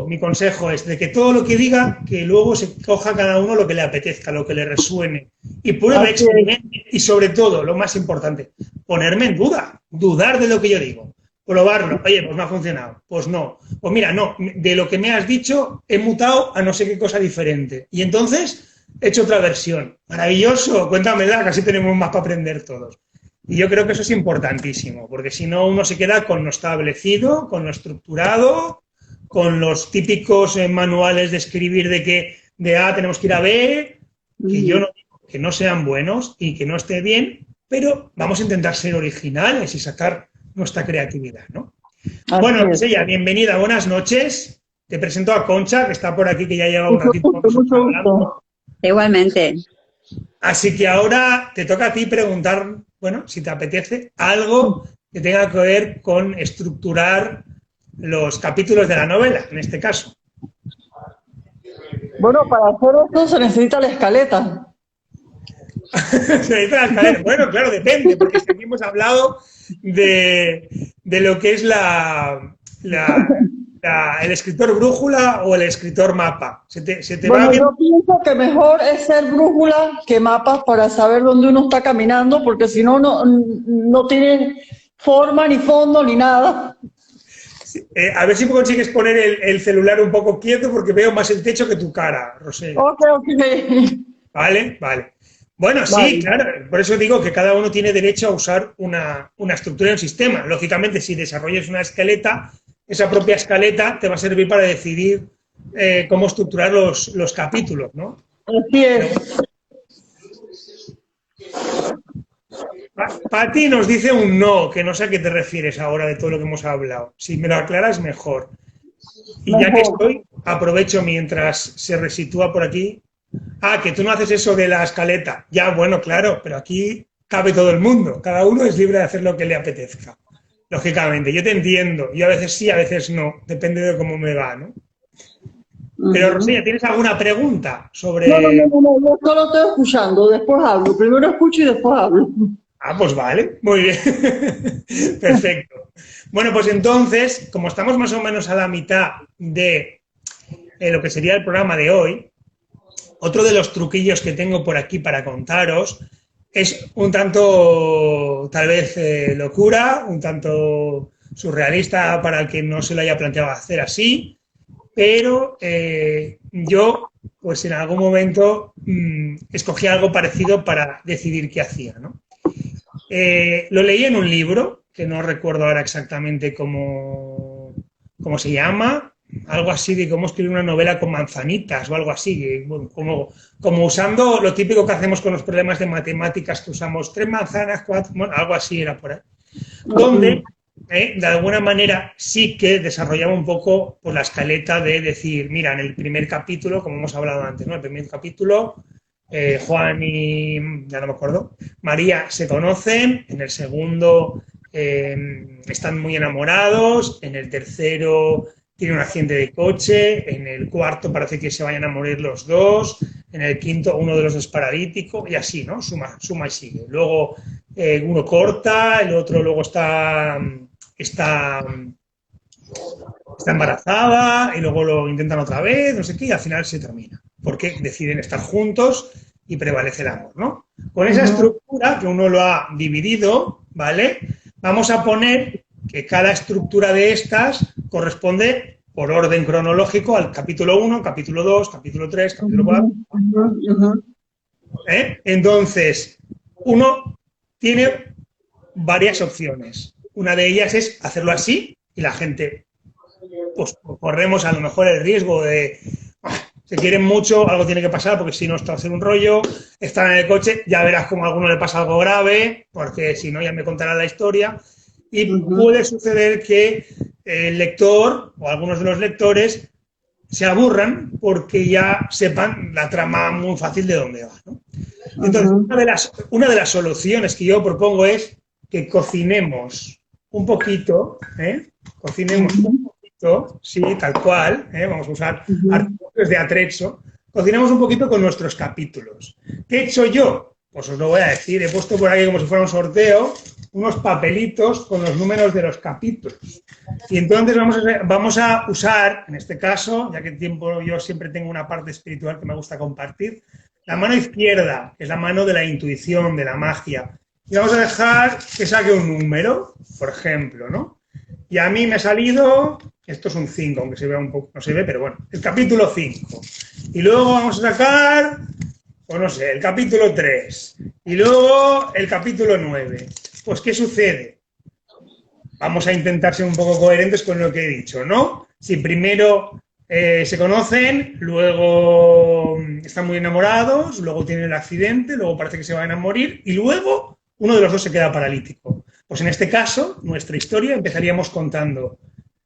mi consejo es de que todo lo que diga, que luego se coja cada uno lo que le apetezca, lo que le resuene. Y pruebe, experimente, y sobre todo, lo más importante, ponerme en duda, dudar de lo que yo digo. Probarlo. Oye, pues no ha funcionado. Pues no. Pues mira, no, de lo que me has dicho he mutado a no sé qué cosa diferente. Y entonces he hecho otra versión. Maravilloso, cuéntamela, que así tenemos más para aprender todos. Y yo creo que eso es importantísimo, porque si no uno se queda con lo establecido, con lo estructurado, con los típicos manuales de escribir de A tenemos que ir a B, que yo no digo que no sean buenos y que no esté bien, pero vamos a intentar ser originales y sacar nuestra creatividad, ¿no? Bueno, Rosella, bienvenida, buenas noches. Te presento a Concha, que está por aquí, que ya lleva un Mucho ratito con gusto, nosotros mucho hablando. gusto. Igualmente. Así que ahora te toca a ti preguntar, bueno, si te apetece, algo que tenga que ver con estructurar los capítulos de la novela, en este caso. Bueno, para hacer esto se necesita la escaleta. Se necesita la escalera. Bueno, claro, depende, porque aquí hemos hablado de lo que es el escritor brújula o el escritor mapa. ¿Se te va Bueno, bien? yo pienso que mejor es ser brújula que mapas para saber dónde uno está caminando, porque si no, no tiene forma, ni fondo, ni nada. A ver si consigues poner el celular un poco quieto porque veo más el techo que tu cara, Rosella. Ok, ok. ¿Vale? Vale. Bueno, sí, Vale. claro. Por eso digo que cada uno tiene derecho a usar una estructura y un sistema. Lógicamente, si desarrollas una escaleta, esa propia escaleta te va a servir para decidir cómo estructurar los capítulos, ¿no? Así Pero bueno, es. Pati nos dice un no, que no sé a qué te refieres ahora de todo lo que hemos hablado. Si me lo aclaras, mejor. Y ya que Mejor. estoy, aprovecho mientras se resitúa por aquí. Ah, que tú no haces eso de la escaleta. Ya, bueno, claro, pero aquí cabe todo el mundo. Cada uno es libre de hacer lo que le apetezca. Lógicamente, yo te entiendo. Yo a veces sí, a veces no. Depende de cómo me va, ¿no? Pero, Ujú. Rosella, ¿tienes alguna pregunta No, no, no, sobre...? no, yo solo estoy escuchando, después hablo. Primero escucho y después hablo. Ah, pues vale, muy bien. Perfecto. Bueno, pues entonces, como estamos más o menos a la mitad de lo que sería el programa de hoy, otro de los truquillos que tengo por aquí para contaros es un tanto, tal vez, locura, un tanto surrealista para el que no se lo haya planteado hacer así, pero yo, pues en algún momento escogí algo parecido para decidir qué hacía, ¿no? Lo leí en un libro, que no recuerdo ahora exactamente cómo se llama, algo así de cómo escribir una novela con manzanitas o algo así, bueno, como usando lo típico que hacemos con los problemas de matemáticas, que usamos 3 manzanas, 4, bueno, algo así era por ahí, Ujú. donde de alguna manera sí que desarrollaba un poco pues, la escaleta de decir, mira, en el primer capítulo, como hemos hablado antes, ¿no? El primer capítulo, Juan y, ya no me acuerdo, María se conocen, en el segundo están muy enamorados, en el tercero tiene un accidente de coche, en el cuarto parece que se vayan a morir los dos, en el quinto uno de los dos es paralítico y así, ¿no? Suma y sigue. Luego uno corta, el otro luego está, está embarazada y luego lo intentan otra vez, no sé qué, y al final se termina. Porque deciden estar juntos y prevalece el amor, ¿no? Con esa Ujú. estructura que uno lo ha dividido, ¿vale? Vamos a poner que cada estructura de estas corresponde por orden cronológico al capítulo 1, capítulo 2, capítulo 3, capítulo 4. Ujú. Ujú. Ujú. Entonces, uno tiene varias opciones. Una de ellas es hacerlo así y la gente pues corremos a lo mejor el riesgo de se quieren mucho, algo tiene que pasar porque si no esto va a ser un rollo, están en el coche, ya verás como a alguno le pasa algo grave, porque si no ya me contarán la historia, y Ujú. puede suceder que el lector o algunos de los lectores se aburran porque ya sepan la trama muy fácil de dónde va, ¿no? Entonces, Ujú. una de las soluciones que yo propongo es que cocinemos un poquito, ¿eh? Cocinemos un Ujú. poquito, sí, tal cual, ¿eh? Vamos a usar Ujú. artículos de atrecho, cocinemos un poquito con nuestros capítulos. ¿Qué he hecho yo? Pues os lo voy a decir, he puesto por aquí como si fuera un sorteo unos papelitos con los números de los capítulos. Y entonces vamos a usar, en este caso, ya que tiempo yo siempre tengo una parte espiritual que me gusta compartir, la mano izquierda, que es la mano de la intuición, de la magia. Y vamos a dejar que saque un número, por ejemplo, ¿no? Y a mí me ha salido, esto es un 5, aunque se vea un poco, no se ve, pero bueno, el capítulo 5. Y luego vamos a sacar, pues no sé, el capítulo 3. Y luego el capítulo 9. Pues, ¿qué sucede? Vamos a intentar ser un poco coherentes con lo que he dicho, ¿no? Si primero se conocen, luego están muy enamorados, luego tienen el accidente, luego parece que se van a morir y luego uno de los dos se queda paralítico. Pues en este caso, nuestra historia empezaríamos contando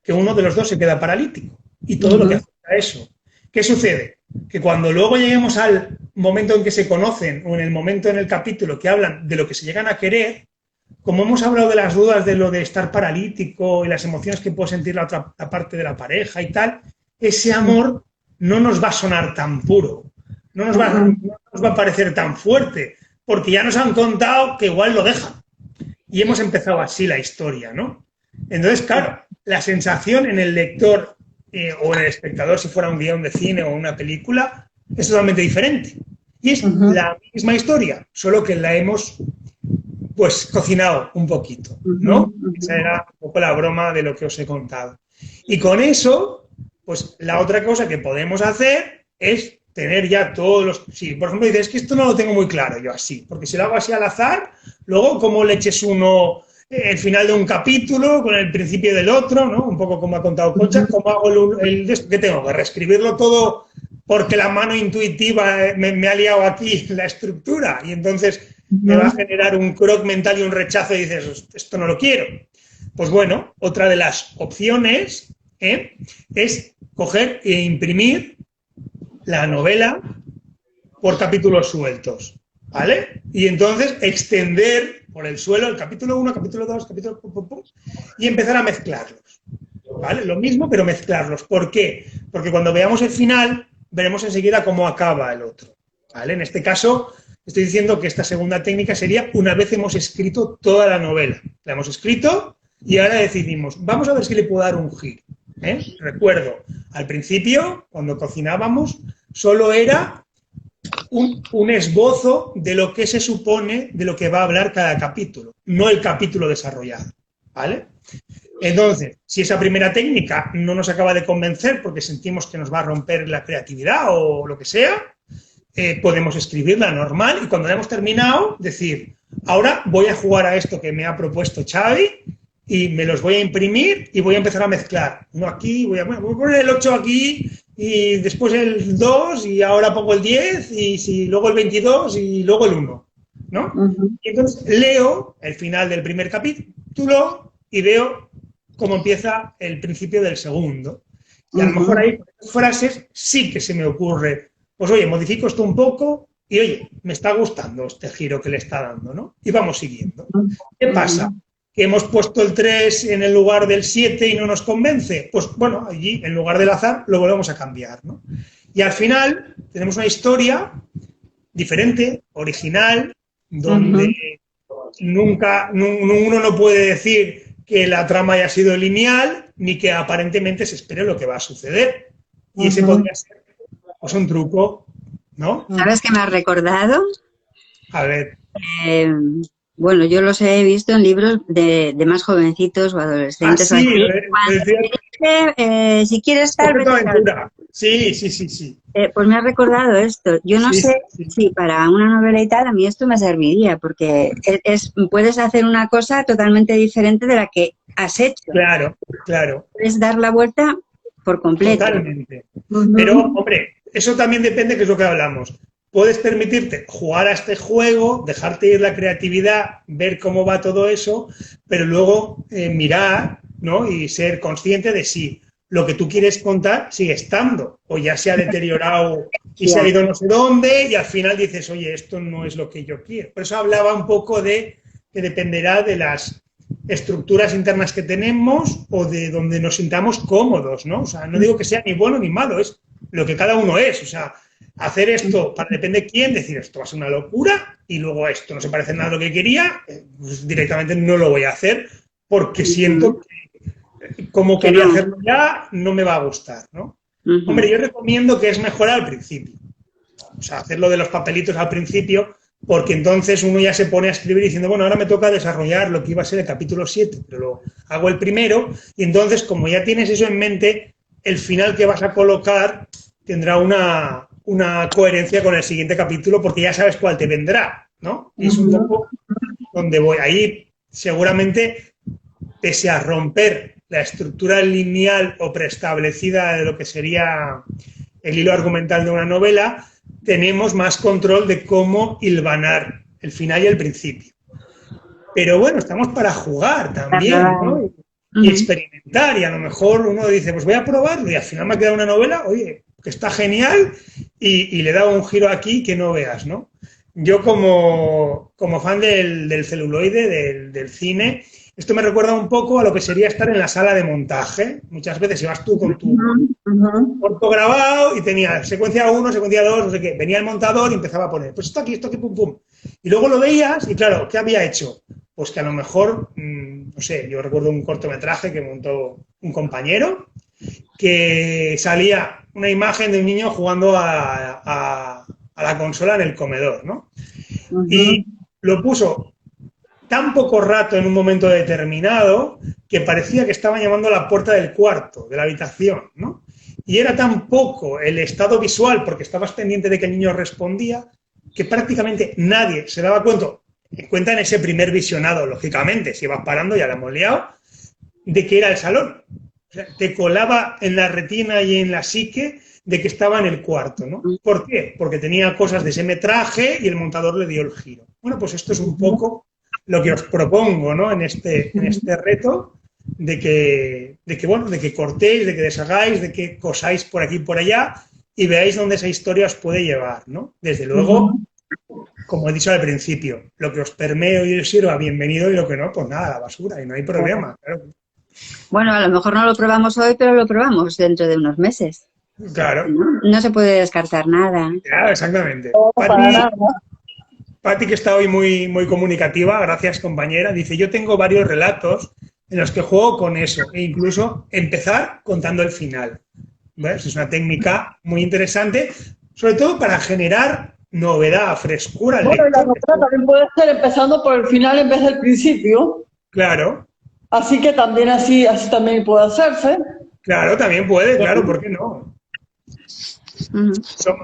que uno de los dos se queda paralítico. y todo lo que afecta a eso. ¿Qué sucede? Que cuando luego lleguemos al momento en que se conocen o en el momento en el capítulo que hablan de lo que se llegan a querer, como hemos hablado de las dudas de lo de estar paralítico y las emociones que puede sentir la otra la parte de la pareja y tal, ese amor no nos va a sonar tan puro, no nos va a parecer tan fuerte, porque ya nos han contado que igual lo dejan. Y hemos empezado así la historia, ¿no? Entonces, claro, la sensación en el lector o en el espectador, si fuera un guión de cine o una película, es totalmente diferente. Y es la misma historia, solo que la hemos, pues, cocinado un poquito, ¿no? Esa era un poco la broma de lo que os he contado. Y con eso, pues, la otra cosa que podemos hacer es tener ya todos los... Sí, por ejemplo, dices, es que esto no lo tengo muy claro yo así, porque si lo hago así al azar, luego cómo le eches uno el final de un capítulo con el principio del otro, ¿no? Un poco como ha contado Concha, cómo hago el de esto, que tengo que reescribirlo todo porque la mano intuitiva me ha liado aquí la estructura y entonces me va a generar un croc mental y un rechazo y dices, esto no lo quiero. Pues bueno, otra de las opciones es coger e imprimir la novela por capítulos sueltos, ¿vale? Y entonces extender por el suelo el capítulo 1, capítulo 2, capítulo... y empezar a mezclarlos, ¿vale? Lo mismo, pero mezclarlos. ¿Por qué? Porque cuando veamos el final, veremos enseguida cómo acaba el otro, ¿vale? En este caso, estoy diciendo que esta segunda técnica sería una vez hemos escrito toda la novela. La hemos escrito y ahora decidimos, vamos a ver si le puedo dar un giro. Recuerdo, al principio, cuando cocinábamos, solo era un esbozo de lo que se supone de lo que va a hablar cada capítulo, no el capítulo desarrollado, ¿vale? Entonces, si esa primera técnica no nos acaba de convencer porque sentimos que nos va a romper la creatividad o lo que sea, podemos escribirla normal y cuando la hemos terminado, decir, ahora voy a jugar a esto que me ha propuesto Xavi y me los voy a imprimir y voy a empezar a mezclar. Uno aquí, voy a poner el 8 aquí y después el 2 y ahora pongo el 10 y luego el 22 y luego el 1, ¿no? Y entonces leo el final del primer capítulo y veo cómo empieza el principio del segundo. Y a lo mejor ahí, con estas frases, sí que se me ocurre, pues oye, modifico esto un poco y oye, me está gustando este giro que le está dando, ¿no? Y vamos siguiendo. ¿Qué pasa? Que hemos puesto el 3 en el lugar del 7 y no nos convence, pues bueno, allí en lugar del azar lo volvemos a cambiar, ¿no? Y al final tenemos una historia diferente, original, donde nunca uno no puede decir que la trama haya sido lineal ni que aparentemente se espere lo que va a suceder. Y ese podría ser pues, un truco, ¿no? ¿Sabes qué me has recordado? A ver. Bueno, yo los he visto en libros de más jovencitos o adolescentes. Ah, sí, si quieres estar... Sí. Pues me ha recordado esto. Yo no sé si para una novela y tal a mí esto me serviría, porque puedes hacer una cosa totalmente diferente de la que has hecho. Claro. Puedes dar la vuelta por completo. Totalmente. Pero, hombre, eso también depende, que es lo que hablamos. Puedes permitirte jugar a este juego, dejarte ir la creatividad, ver cómo va todo eso, pero luego mirar, ¿no? Y ser consciente de si lo que tú quieres contar sigue estando o ya se ha deteriorado y se ha ido no sé dónde y al final dices, oye, esto no es lo que yo quiero. Por eso hablaba un poco de que dependerá de las estructuras internas que tenemos o de donde nos sintamos cómodos, ¿no? O sea, no digo que sea ni bueno ni malo, es lo que cada uno es, o sea, hacer esto, depende de quién, decir esto va a ser una locura y luego esto no se parece nada a lo que quería, pues directamente no lo voy a hacer porque siento que como quería hacerlo ya no me va a gustar, ¿no? Hombre, yo recomiendo que es mejor al principio, o sea, hacerlo de los papelitos al principio porque entonces uno ya se pone a escribir diciendo, bueno, ahora me toca desarrollar lo que iba a ser el capítulo 7, pero lo hago el primero y entonces como ya tienes eso en mente, el final que vas a colocar tendrá una coherencia con el siguiente capítulo porque ya sabes cuál te vendrá, ¿no? Y es un poco donde voy. Ahí seguramente, pese a romper la estructura lineal o preestablecida de lo que sería el hilo argumental de una novela, tenemos más control de cómo hilvanar el final y el principio. Pero bueno, estamos para jugar también, ¿no? y experimentar. Y a lo mejor uno dice, pues voy a probarlo y al final me ha quedado una novela, oye, que está genial y le he dado un giro aquí que no veas, ¿no? Yo como fan del celuloide, del cine, esto me recuerda un poco a lo que sería estar en la sala de montaje. Muchas veces ibas tú con tu corto grabado y tenía secuencia 1, secuencia 2, no sé qué. Venía el montador y empezaba a poner, pues esto aquí, pum, pum. Y luego lo veías y claro, ¿qué había hecho? Pues que a lo mejor, no sé, yo recuerdo un cortometraje que montó un compañero que salía una imagen de un niño jugando a la consola en el comedor, ¿no? Y lo puso tan poco rato en un momento determinado que parecía que estaba llamando a la puerta del cuarto, de la habitación, ¿no? Y era tan poco el estado visual, porque estabas pendiente de que el niño respondía, que prácticamente nadie se daba cuenta en ese primer visionado, lógicamente, si ibas parando ya la hemos liado, de que era el salón. O sea, te colaba en la retina y en la psique de que estaba en el cuarto, ¿no? ¿Por qué? Porque tenía cosas de ese metraje y el montador le dio el giro. Bueno, pues esto es un poco lo que os propongo, ¿no? En este reto de que cortéis, de que deshagáis, de que cosáis por aquí y por allá y veáis dónde esa historia os puede llevar, ¿no? Desde luego, como he dicho al principio, lo que os permee y os sirva, bienvenido, y lo que no, pues nada, a la basura, y no hay problema. Claro. Bueno, a lo mejor no lo probamos hoy, pero lo probamos dentro de unos meses. Claro. No se puede descartar nada. Claro, exactamente. Para nada. Pati, que está hoy muy, muy comunicativa, gracias compañera, dice, yo tengo varios relatos en los que juego con eso e incluso empezar contando el final. ¿Ves? Es una técnica muy interesante, sobre todo para generar novedad, frescura al Bueno, y la lector. novela también puede ser empezando por el final en vez del principio. Claro, Así que también así también puede hacerse. claro, también puede, claro, ¿por qué no?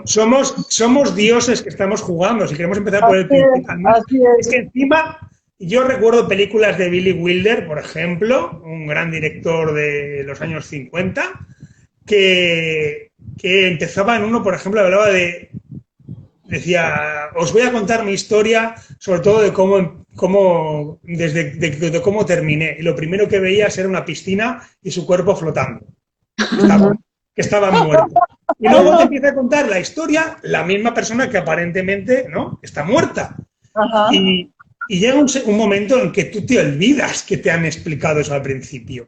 Somos dioses que estamos jugando, si queremos empezar por el principio. Así Es que encima, yo recuerdo películas de Billy Wilder, por ejemplo, un gran director de los años 50, que empezaba en uno, por ejemplo, hablaba decía, os voy a contar mi historia, sobre todo de cómo terminé. Y lo primero que veías era una piscina y su cuerpo flotando. Que estaba muerto. Y luego te empieza a contar la historia la misma persona que aparentemente, ¿no?, está muerta. Ajá. Y llega un momento en que tú te olvidas que te han explicado eso al principio.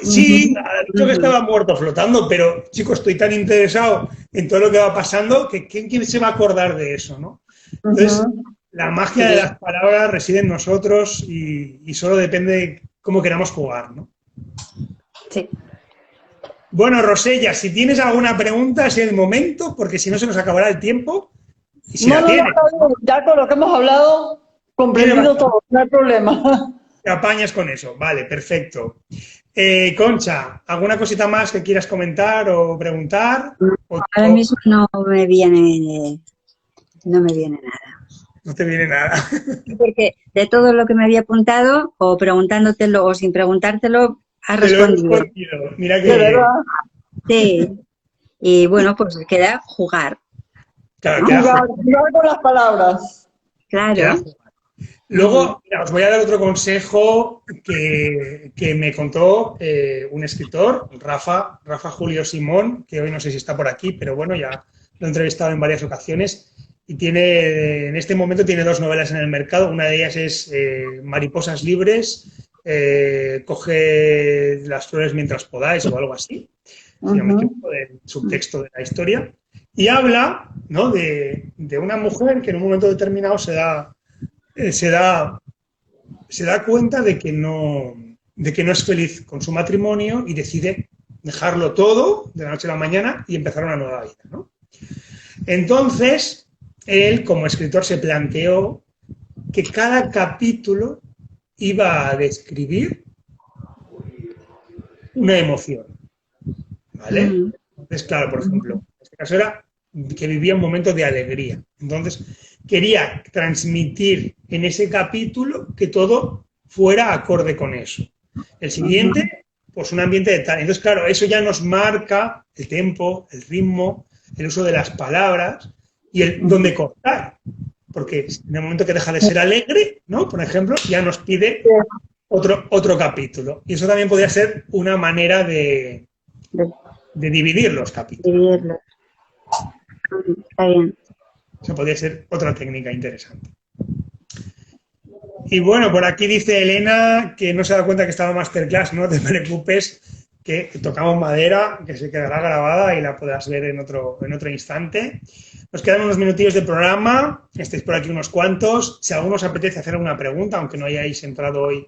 Sí, ha dicho que estaba muerto flotando, pero, chicos, estoy tan interesado en todo lo que va pasando que ¿quién se va a acordar de eso, no? Entonces, la magia de las palabras reside en nosotros y solo depende de cómo queramos jugar, ¿no? Sí. Bueno, Rosella, si tienes alguna pregunta, es el momento, porque si no se nos acabará el tiempo. Y si la tienes, ya con lo que hemos hablado, comprendido todo, no hay problema. te apañas con eso. Vale, perfecto. Concha, ¿alguna cosita más que quieras comentar o preguntar? Ahora mismo no me viene nada. No te viene nada. Porque de todo lo que me había apuntado, o preguntándotelo o sin preguntártelo, has Te lo he respondido. respondido. Mira que... De verdad. Sí. Y bueno, pues queda jugar. Claro, Jugar con las palabras. Claro. Luego, mira, os voy a dar otro consejo que me contó un escritor, Rafa Julio Simón, que hoy no sé si está por aquí, pero bueno, ya lo he entrevistado en varias ocasiones y en este momento tiene 2 novelas en el mercado. Una de ellas es Mariposas Libres, coge las flores mientras podáis o algo así, si no me equivoco, del subtexto de la historia. Y habla, ¿no?, de una mujer que en un momento determinado se da cuenta de que no es feliz con su matrimonio y decide dejarlo todo de la noche a la mañana y empezar una nueva vida, ¿no? Entonces, él, como escritor, se planteó que cada capítulo iba a describir una emoción, ¿vale? Entonces, claro, por ejemplo, en este caso era que vivía un momento de alegría. Entonces, quería transmitir en ese capítulo que todo fuera acorde con eso. El siguiente, pues un ambiente de tal. Entonces, claro, eso ya nos marca el tempo, el ritmo, el uso de las palabras y el dónde cortar. Porque en el momento que deja de ser alegre, ¿no?, por ejemplo, ya nos pide otro capítulo. Y eso también podría ser una manera de dividir los capítulos. Dividirlo. Está bien. Eso podría ser otra técnica interesante. Y bueno, por aquí dice Elena que no se da cuenta que estaba masterclass, no te preocupes, que tocamos madera, que se quedará grabada y la podrás ver en otro instante. Nos quedan unos minutillos de programa, estáis por aquí unos cuantos. Si a alguno os apetece hacer alguna pregunta, aunque no hayáis entrado hoy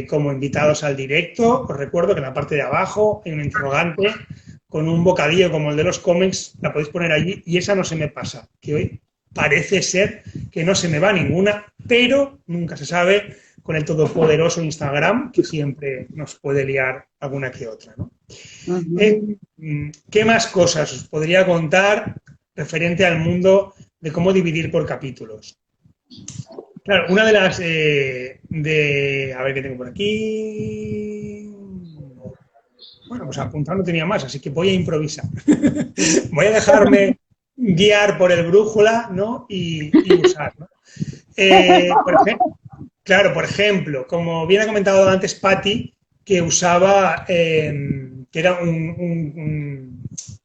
como invitados al directo, os recuerdo que en la parte de abajo hay un interrogante con un bocadillo como el de los cómics, la podéis poner allí y esa no se me pasa, que hoy parece ser que no se me va ninguna, pero nunca se sabe con el todopoderoso Instagram, que siempre nos puede liar alguna que otra, ¿no? ¿Qué más cosas os podría contar referente al mundo de cómo dividir por capítulos? Claro, una de las... a ver qué tengo por aquí... Bueno, pues apuntar no tenía más, así que voy a improvisar. Voy a dejarme guiar por el brújula, ¿no? y usar, ¿no? Por ejemplo, como bien ha comentado antes Patti, que usaba, que era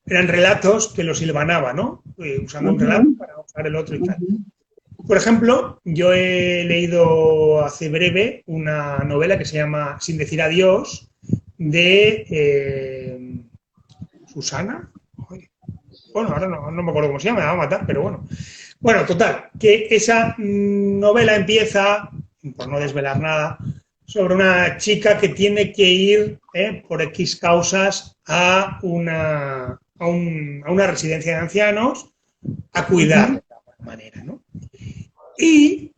eran relatos que los hilvanaba, ¿no? Usando un relato para usar el otro y tal. Por ejemplo, yo he leído hace breve una novela que se llama Sin decir adiós, de Susana. Bueno, ahora no me acuerdo cómo se llama, me va a matar, pero bueno. Bueno, total, que esa novela empieza, por no desvelar nada, sobre una chica que tiene que ir por X causas a una residencia de ancianos a cuidar de alguna manera, ¿no? Y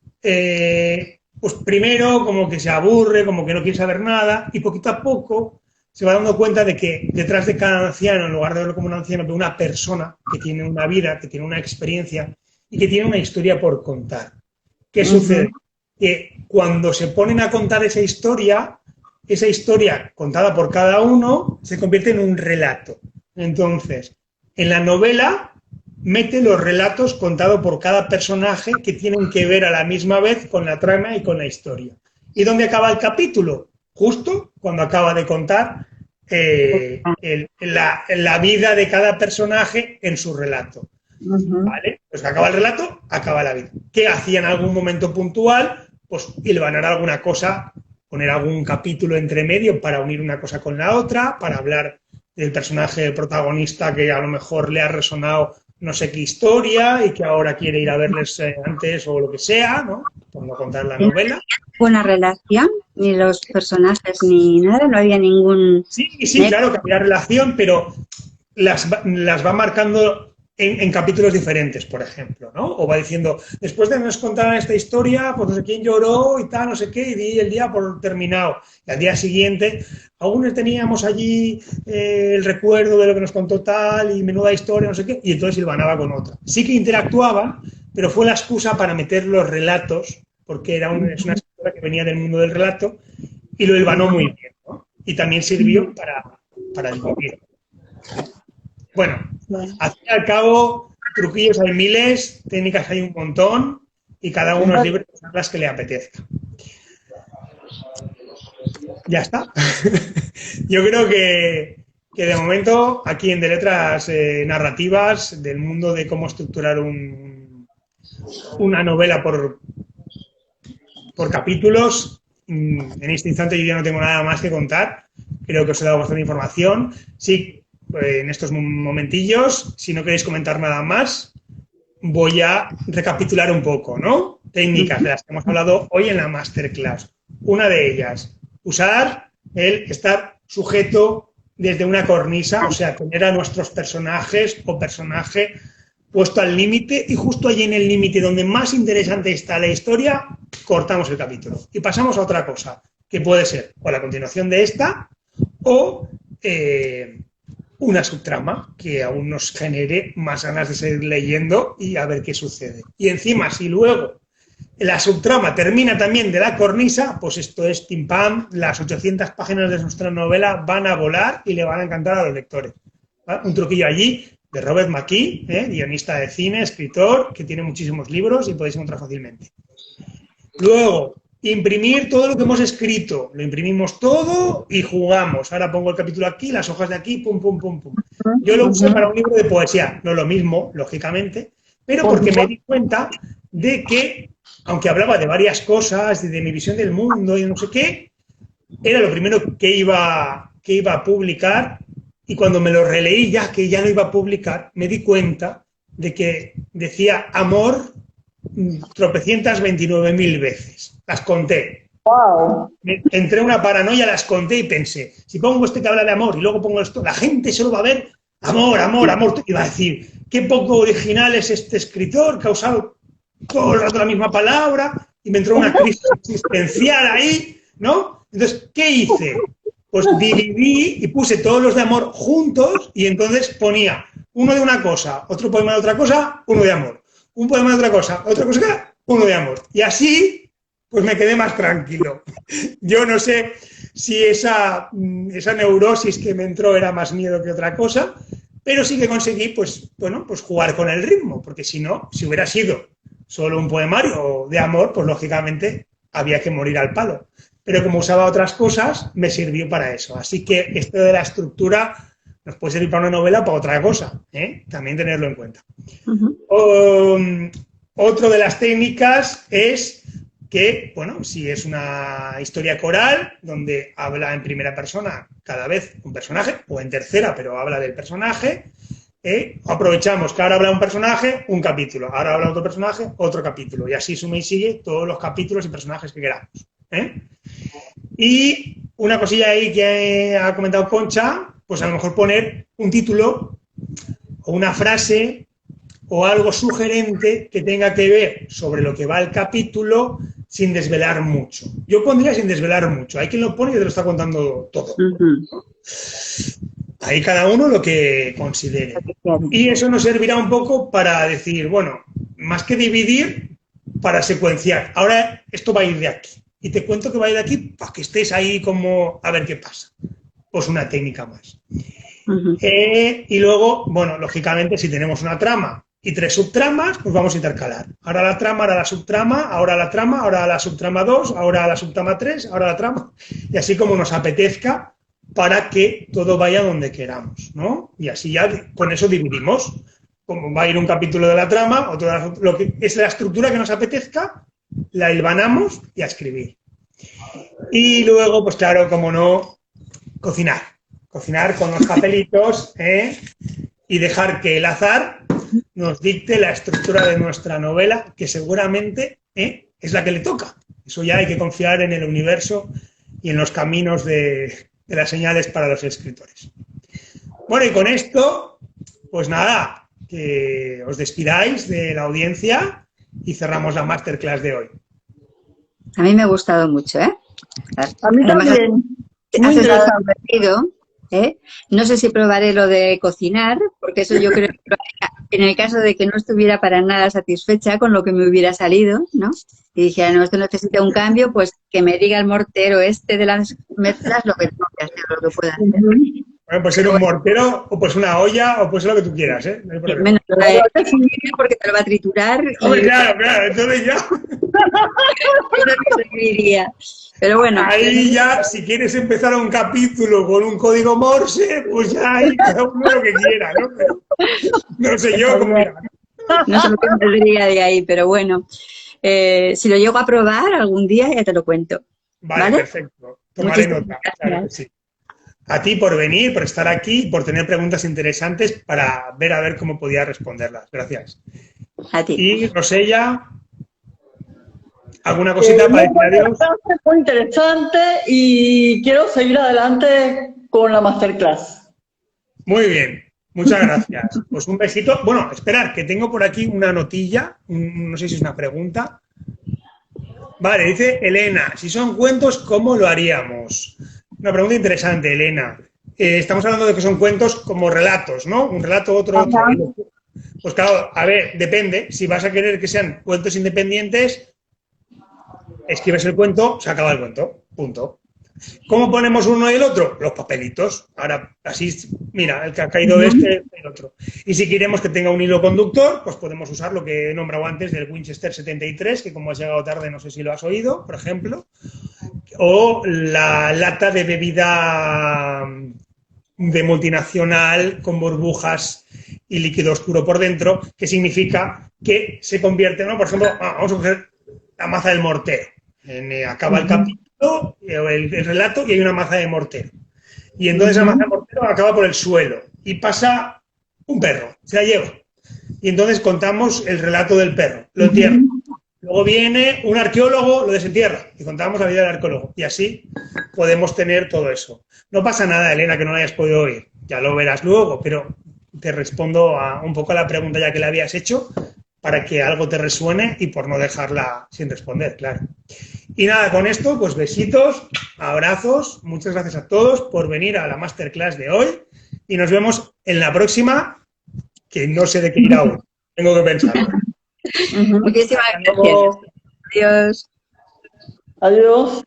pues primero como que se aburre, como que no quiere saber nada y poquito a poco se va dando cuenta de que detrás de cada anciano, en lugar de verlo como un anciano, ve una persona que tiene una vida, que tiene una experiencia y que tiene una historia por contar. ¿Qué sucede? Que cuando se ponen a contar esa historia contada por cada uno se convierte en un relato. Entonces, en la novela mete los relatos contados por cada personaje que tienen que ver a la misma vez con la trama y con la historia. ¿Y dónde acaba el capítulo? Justo cuando acaba de contar la vida de cada personaje en su relato. ¿Vale? Pues acaba el relato, acaba la vida. ¿Qué hacía en algún momento puntual? Pues hilvanar alguna cosa, poner algún capítulo entre medio para unir una cosa con la otra, para hablar del personaje protagonista que a lo mejor le ha resonado no sé qué historia y que ahora quiere ir a verles antes o lo que sea, ¿no? Por no contar la novela. ¿Buena relación? Ni los personajes ni nada, no había ningún... Sí, claro que había relación, pero las va marcando en capítulos diferentes, por ejemplo, ¿no? O va diciendo, después de nos contar esta historia, pues no sé quién lloró y tal, no sé qué, y di el día por terminado. Y al día siguiente, aún teníamos allí el recuerdo de lo que nos contó tal y menuda historia, no sé qué, y entonces hilvanaba con otra. Sí que interactuaban, pero fue la excusa para meter los relatos, porque es una escritora que venía del mundo del relato, y lo hilvanó muy bien, ¿no? Y también sirvió para dividir. Bueno, al fin y al cabo, truquillos hay miles, técnicas hay un montón y cada uno es libre de usar las que le apetezca. Ya está. Yo creo que de momento aquí en De Letras Narrativas, del mundo de cómo estructurar una novela por capítulos, en este instante yo ya no tengo nada más que contar. Creo que os he dado bastante información. Sí, en estos momentillos, si no queréis comentar nada más, voy a recapitular un poco, ¿no? Técnicas de las que hemos hablado hoy en la masterclass. Una de ellas, usar el estar sujeto desde una cornisa, o sea, tener a nuestros personajes o personaje puesto al límite y justo allí en el límite donde más interesante está la historia, cortamos el capítulo y pasamos a otra cosa, que puede ser o la continuación de esta o una subtrama que aún nos genere más ganas de seguir leyendo y a ver qué sucede. Y encima, si luego la subtrama termina también de la cornisa, pues esto es pim pam, las 800 páginas de nuestra novela van a volar y le van a encantar a los lectores. ¿Vale? Un truquillo allí de Robert McKee, guionista de cine, escritor, que tiene muchísimos libros y podéis encontrar fácilmente. Luego, imprimir todo lo que hemos escrito. Lo imprimimos todo y jugamos. Ahora pongo el capítulo aquí, las hojas de aquí, pum, pum, pum, pum. Yo lo usé para un libro de poesía, no lo mismo, lógicamente, pero porque me di cuenta de que, aunque hablaba de varias cosas, de mi visión del mundo y no sé qué, era lo primero que iba a publicar, y cuando me lo releí ya, que ya lo iba a publicar, me di cuenta de que decía amor tropecientas 29.000 veces. Las conté. Wow. Entré en una paranoia, las conté y pensé, si pongo este que habla de amor y luego pongo esto, la gente solo va a ver amor, amor, amor. Y va a decir, qué poco original es este escritor, que ha usado todo el rato la misma palabra, y me entró una crisis existencial ahí, ¿no? Entonces, ¿qué hice? Pues dividí y puse todos los de amor juntos, y entonces ponía uno de una cosa, otro poema de otra cosa, uno de amor. Un poema de otra cosa, uno de amor. Y así, pues me quedé más tranquilo. Yo no sé si esa neurosis que me entró era más miedo que otra cosa, pero sí que conseguí, pues, bueno, pues jugar con el ritmo, porque si no, si hubiera sido solo un poemario de amor, pues lógicamente había que morir al palo. Pero como usaba otras cosas, me sirvió para eso. Así que esto de la estructura nos puede servir para una novela o para otra cosa, ¿eh? También tenerlo en cuenta. Otro de las técnicas es que, bueno, si es una historia coral, donde habla en primera persona cada vez un personaje, o en tercera, pero habla del personaje, aprovechamos que ahora habla un personaje, un capítulo, ahora habla otro personaje, otro capítulo, y así suma y sigue todos los capítulos y personajes que queramos, ¿eh? Y una cosilla ahí que ha comentado Concha, pues a lo mejor poner un título o una frase o algo sugerente que tenga que ver sobre lo que va el capítulo sin desvelar mucho. Yo pondría sin desvelar mucho. Hay quien lo pone y te lo está contando todo. Ahí cada uno lo que considere. Y eso nos servirá un poco para decir, bueno, más que dividir, para secuenciar. Ahora esto va a ir de aquí. Y te cuento que va a ir de aquí para que estés ahí como a ver qué pasa. Pues una técnica más. Y luego, bueno, lógicamente, si tenemos una trama y 3 subtramas, pues vamos a intercalar. Ahora la trama, ahora la subtrama, ahora la trama, ahora la subtrama 2, ahora la subtrama 3, ahora la trama, y así como nos apetezca, para que todo vaya donde queramos, ¿no? Y así ya con eso dividimos. Como va a ir un capítulo de la trama, otro de lo que es la estructura que nos apetezca, la hilvanamos y a escribir. Y luego, pues claro, como no, cocinar con los papelitos, y dejar que el azar nos dicte la estructura de nuestra novela, que seguramente es la que le toca. Eso ya hay que confiar en el universo y en los caminos de las señales para los escritores. Bueno, y con esto, pues nada, que os despidáis de la audiencia y cerramos la masterclass de hoy. A mí me ha gustado mucho, ¿eh? A mí también. Muy interesante. No sé si probaré lo de cocinar, porque eso yo creo que en el caso de que no estuviera para nada satisfecha con lo que me hubiera salido, ¿no? Y dije, no, esto necesita un cambio, pues que me diga el mortero de las mezclas lo que tengo que hacer, lo que pueda hacer. Bueno, puede ser un mortero, o pues una olla, o puede ser lo que tú quieras, ¿eh? No hay problema. Menos porque te lo va a triturar. Hombre, claro, entonces ya. Pero bueno. Ahí ya, si quieres empezar un capítulo con un código Morse, pues ya ahí cada uno lo que quiera, ¿no? Pero, no sé yo cómo era. No sé lo que me diría de ahí, pero bueno. Si lo llego a probar algún día, ya te lo cuento. Vale, perfecto. Tomaré nota. Claro que sí. A ti por venir, por estar aquí, por tener preguntas interesantes para ver a ver cómo podía responderlas. Gracias. A ti. Y Rosella, ¿alguna cosita para decir adiós? Muy interesante y quiero seguir adelante con la masterclass. Muy bien, muchas gracias. Pues un besito. Bueno, esperar, que tengo por aquí una notilla, no sé si es una pregunta. Vale, dice Elena, si son cuentos, ¿cómo lo haríamos? Una pregunta interesante, Elena. Estamos hablando de que son cuentos como relatos, ¿no? Un relato, otro. Pues claro, a ver, depende. Si vas a querer que sean cuentos independientes, escribes el cuento, se acaba el cuento. Punto. ¿Cómo ponemos uno y el otro? Los papelitos. Ahora, así, mira, el que ha caído de este, el otro. Y si queremos que tenga un hilo conductor, pues podemos usar lo que he nombrado antes del Winchester 73, que como has llegado tarde, no sé si lo has oído, por ejemplo. O la lata de bebida de multinacional con burbujas y líquido oscuro por dentro, que significa que se convierte, ¿no? Por ejemplo, vamos a coger la maza del mortero. Acaba el capítulo, el relato, y hay una maza de mortero. Y entonces la maza de mortero acaba por el suelo y pasa un perro, se la lleva. Y entonces contamos el relato del perro, lo entierra. Luego viene un arqueólogo, lo desentierra y contamos la vida del arqueólogo. Y así podemos tener todo eso. No pasa nada, Elena, que no lo hayas podido oír. Ya lo verás luego, pero te respondo un poco a la pregunta ya que le habías hecho para que algo te resuene y por no dejarla sin responder, claro. Y nada, con esto, pues besitos, abrazos, muchas gracias a todos por venir a la masterclass de hoy y nos vemos en la próxima, que no sé de qué irá hoy. Tengo que pensarlo. Muchísimas gracias. Adiós. Adiós.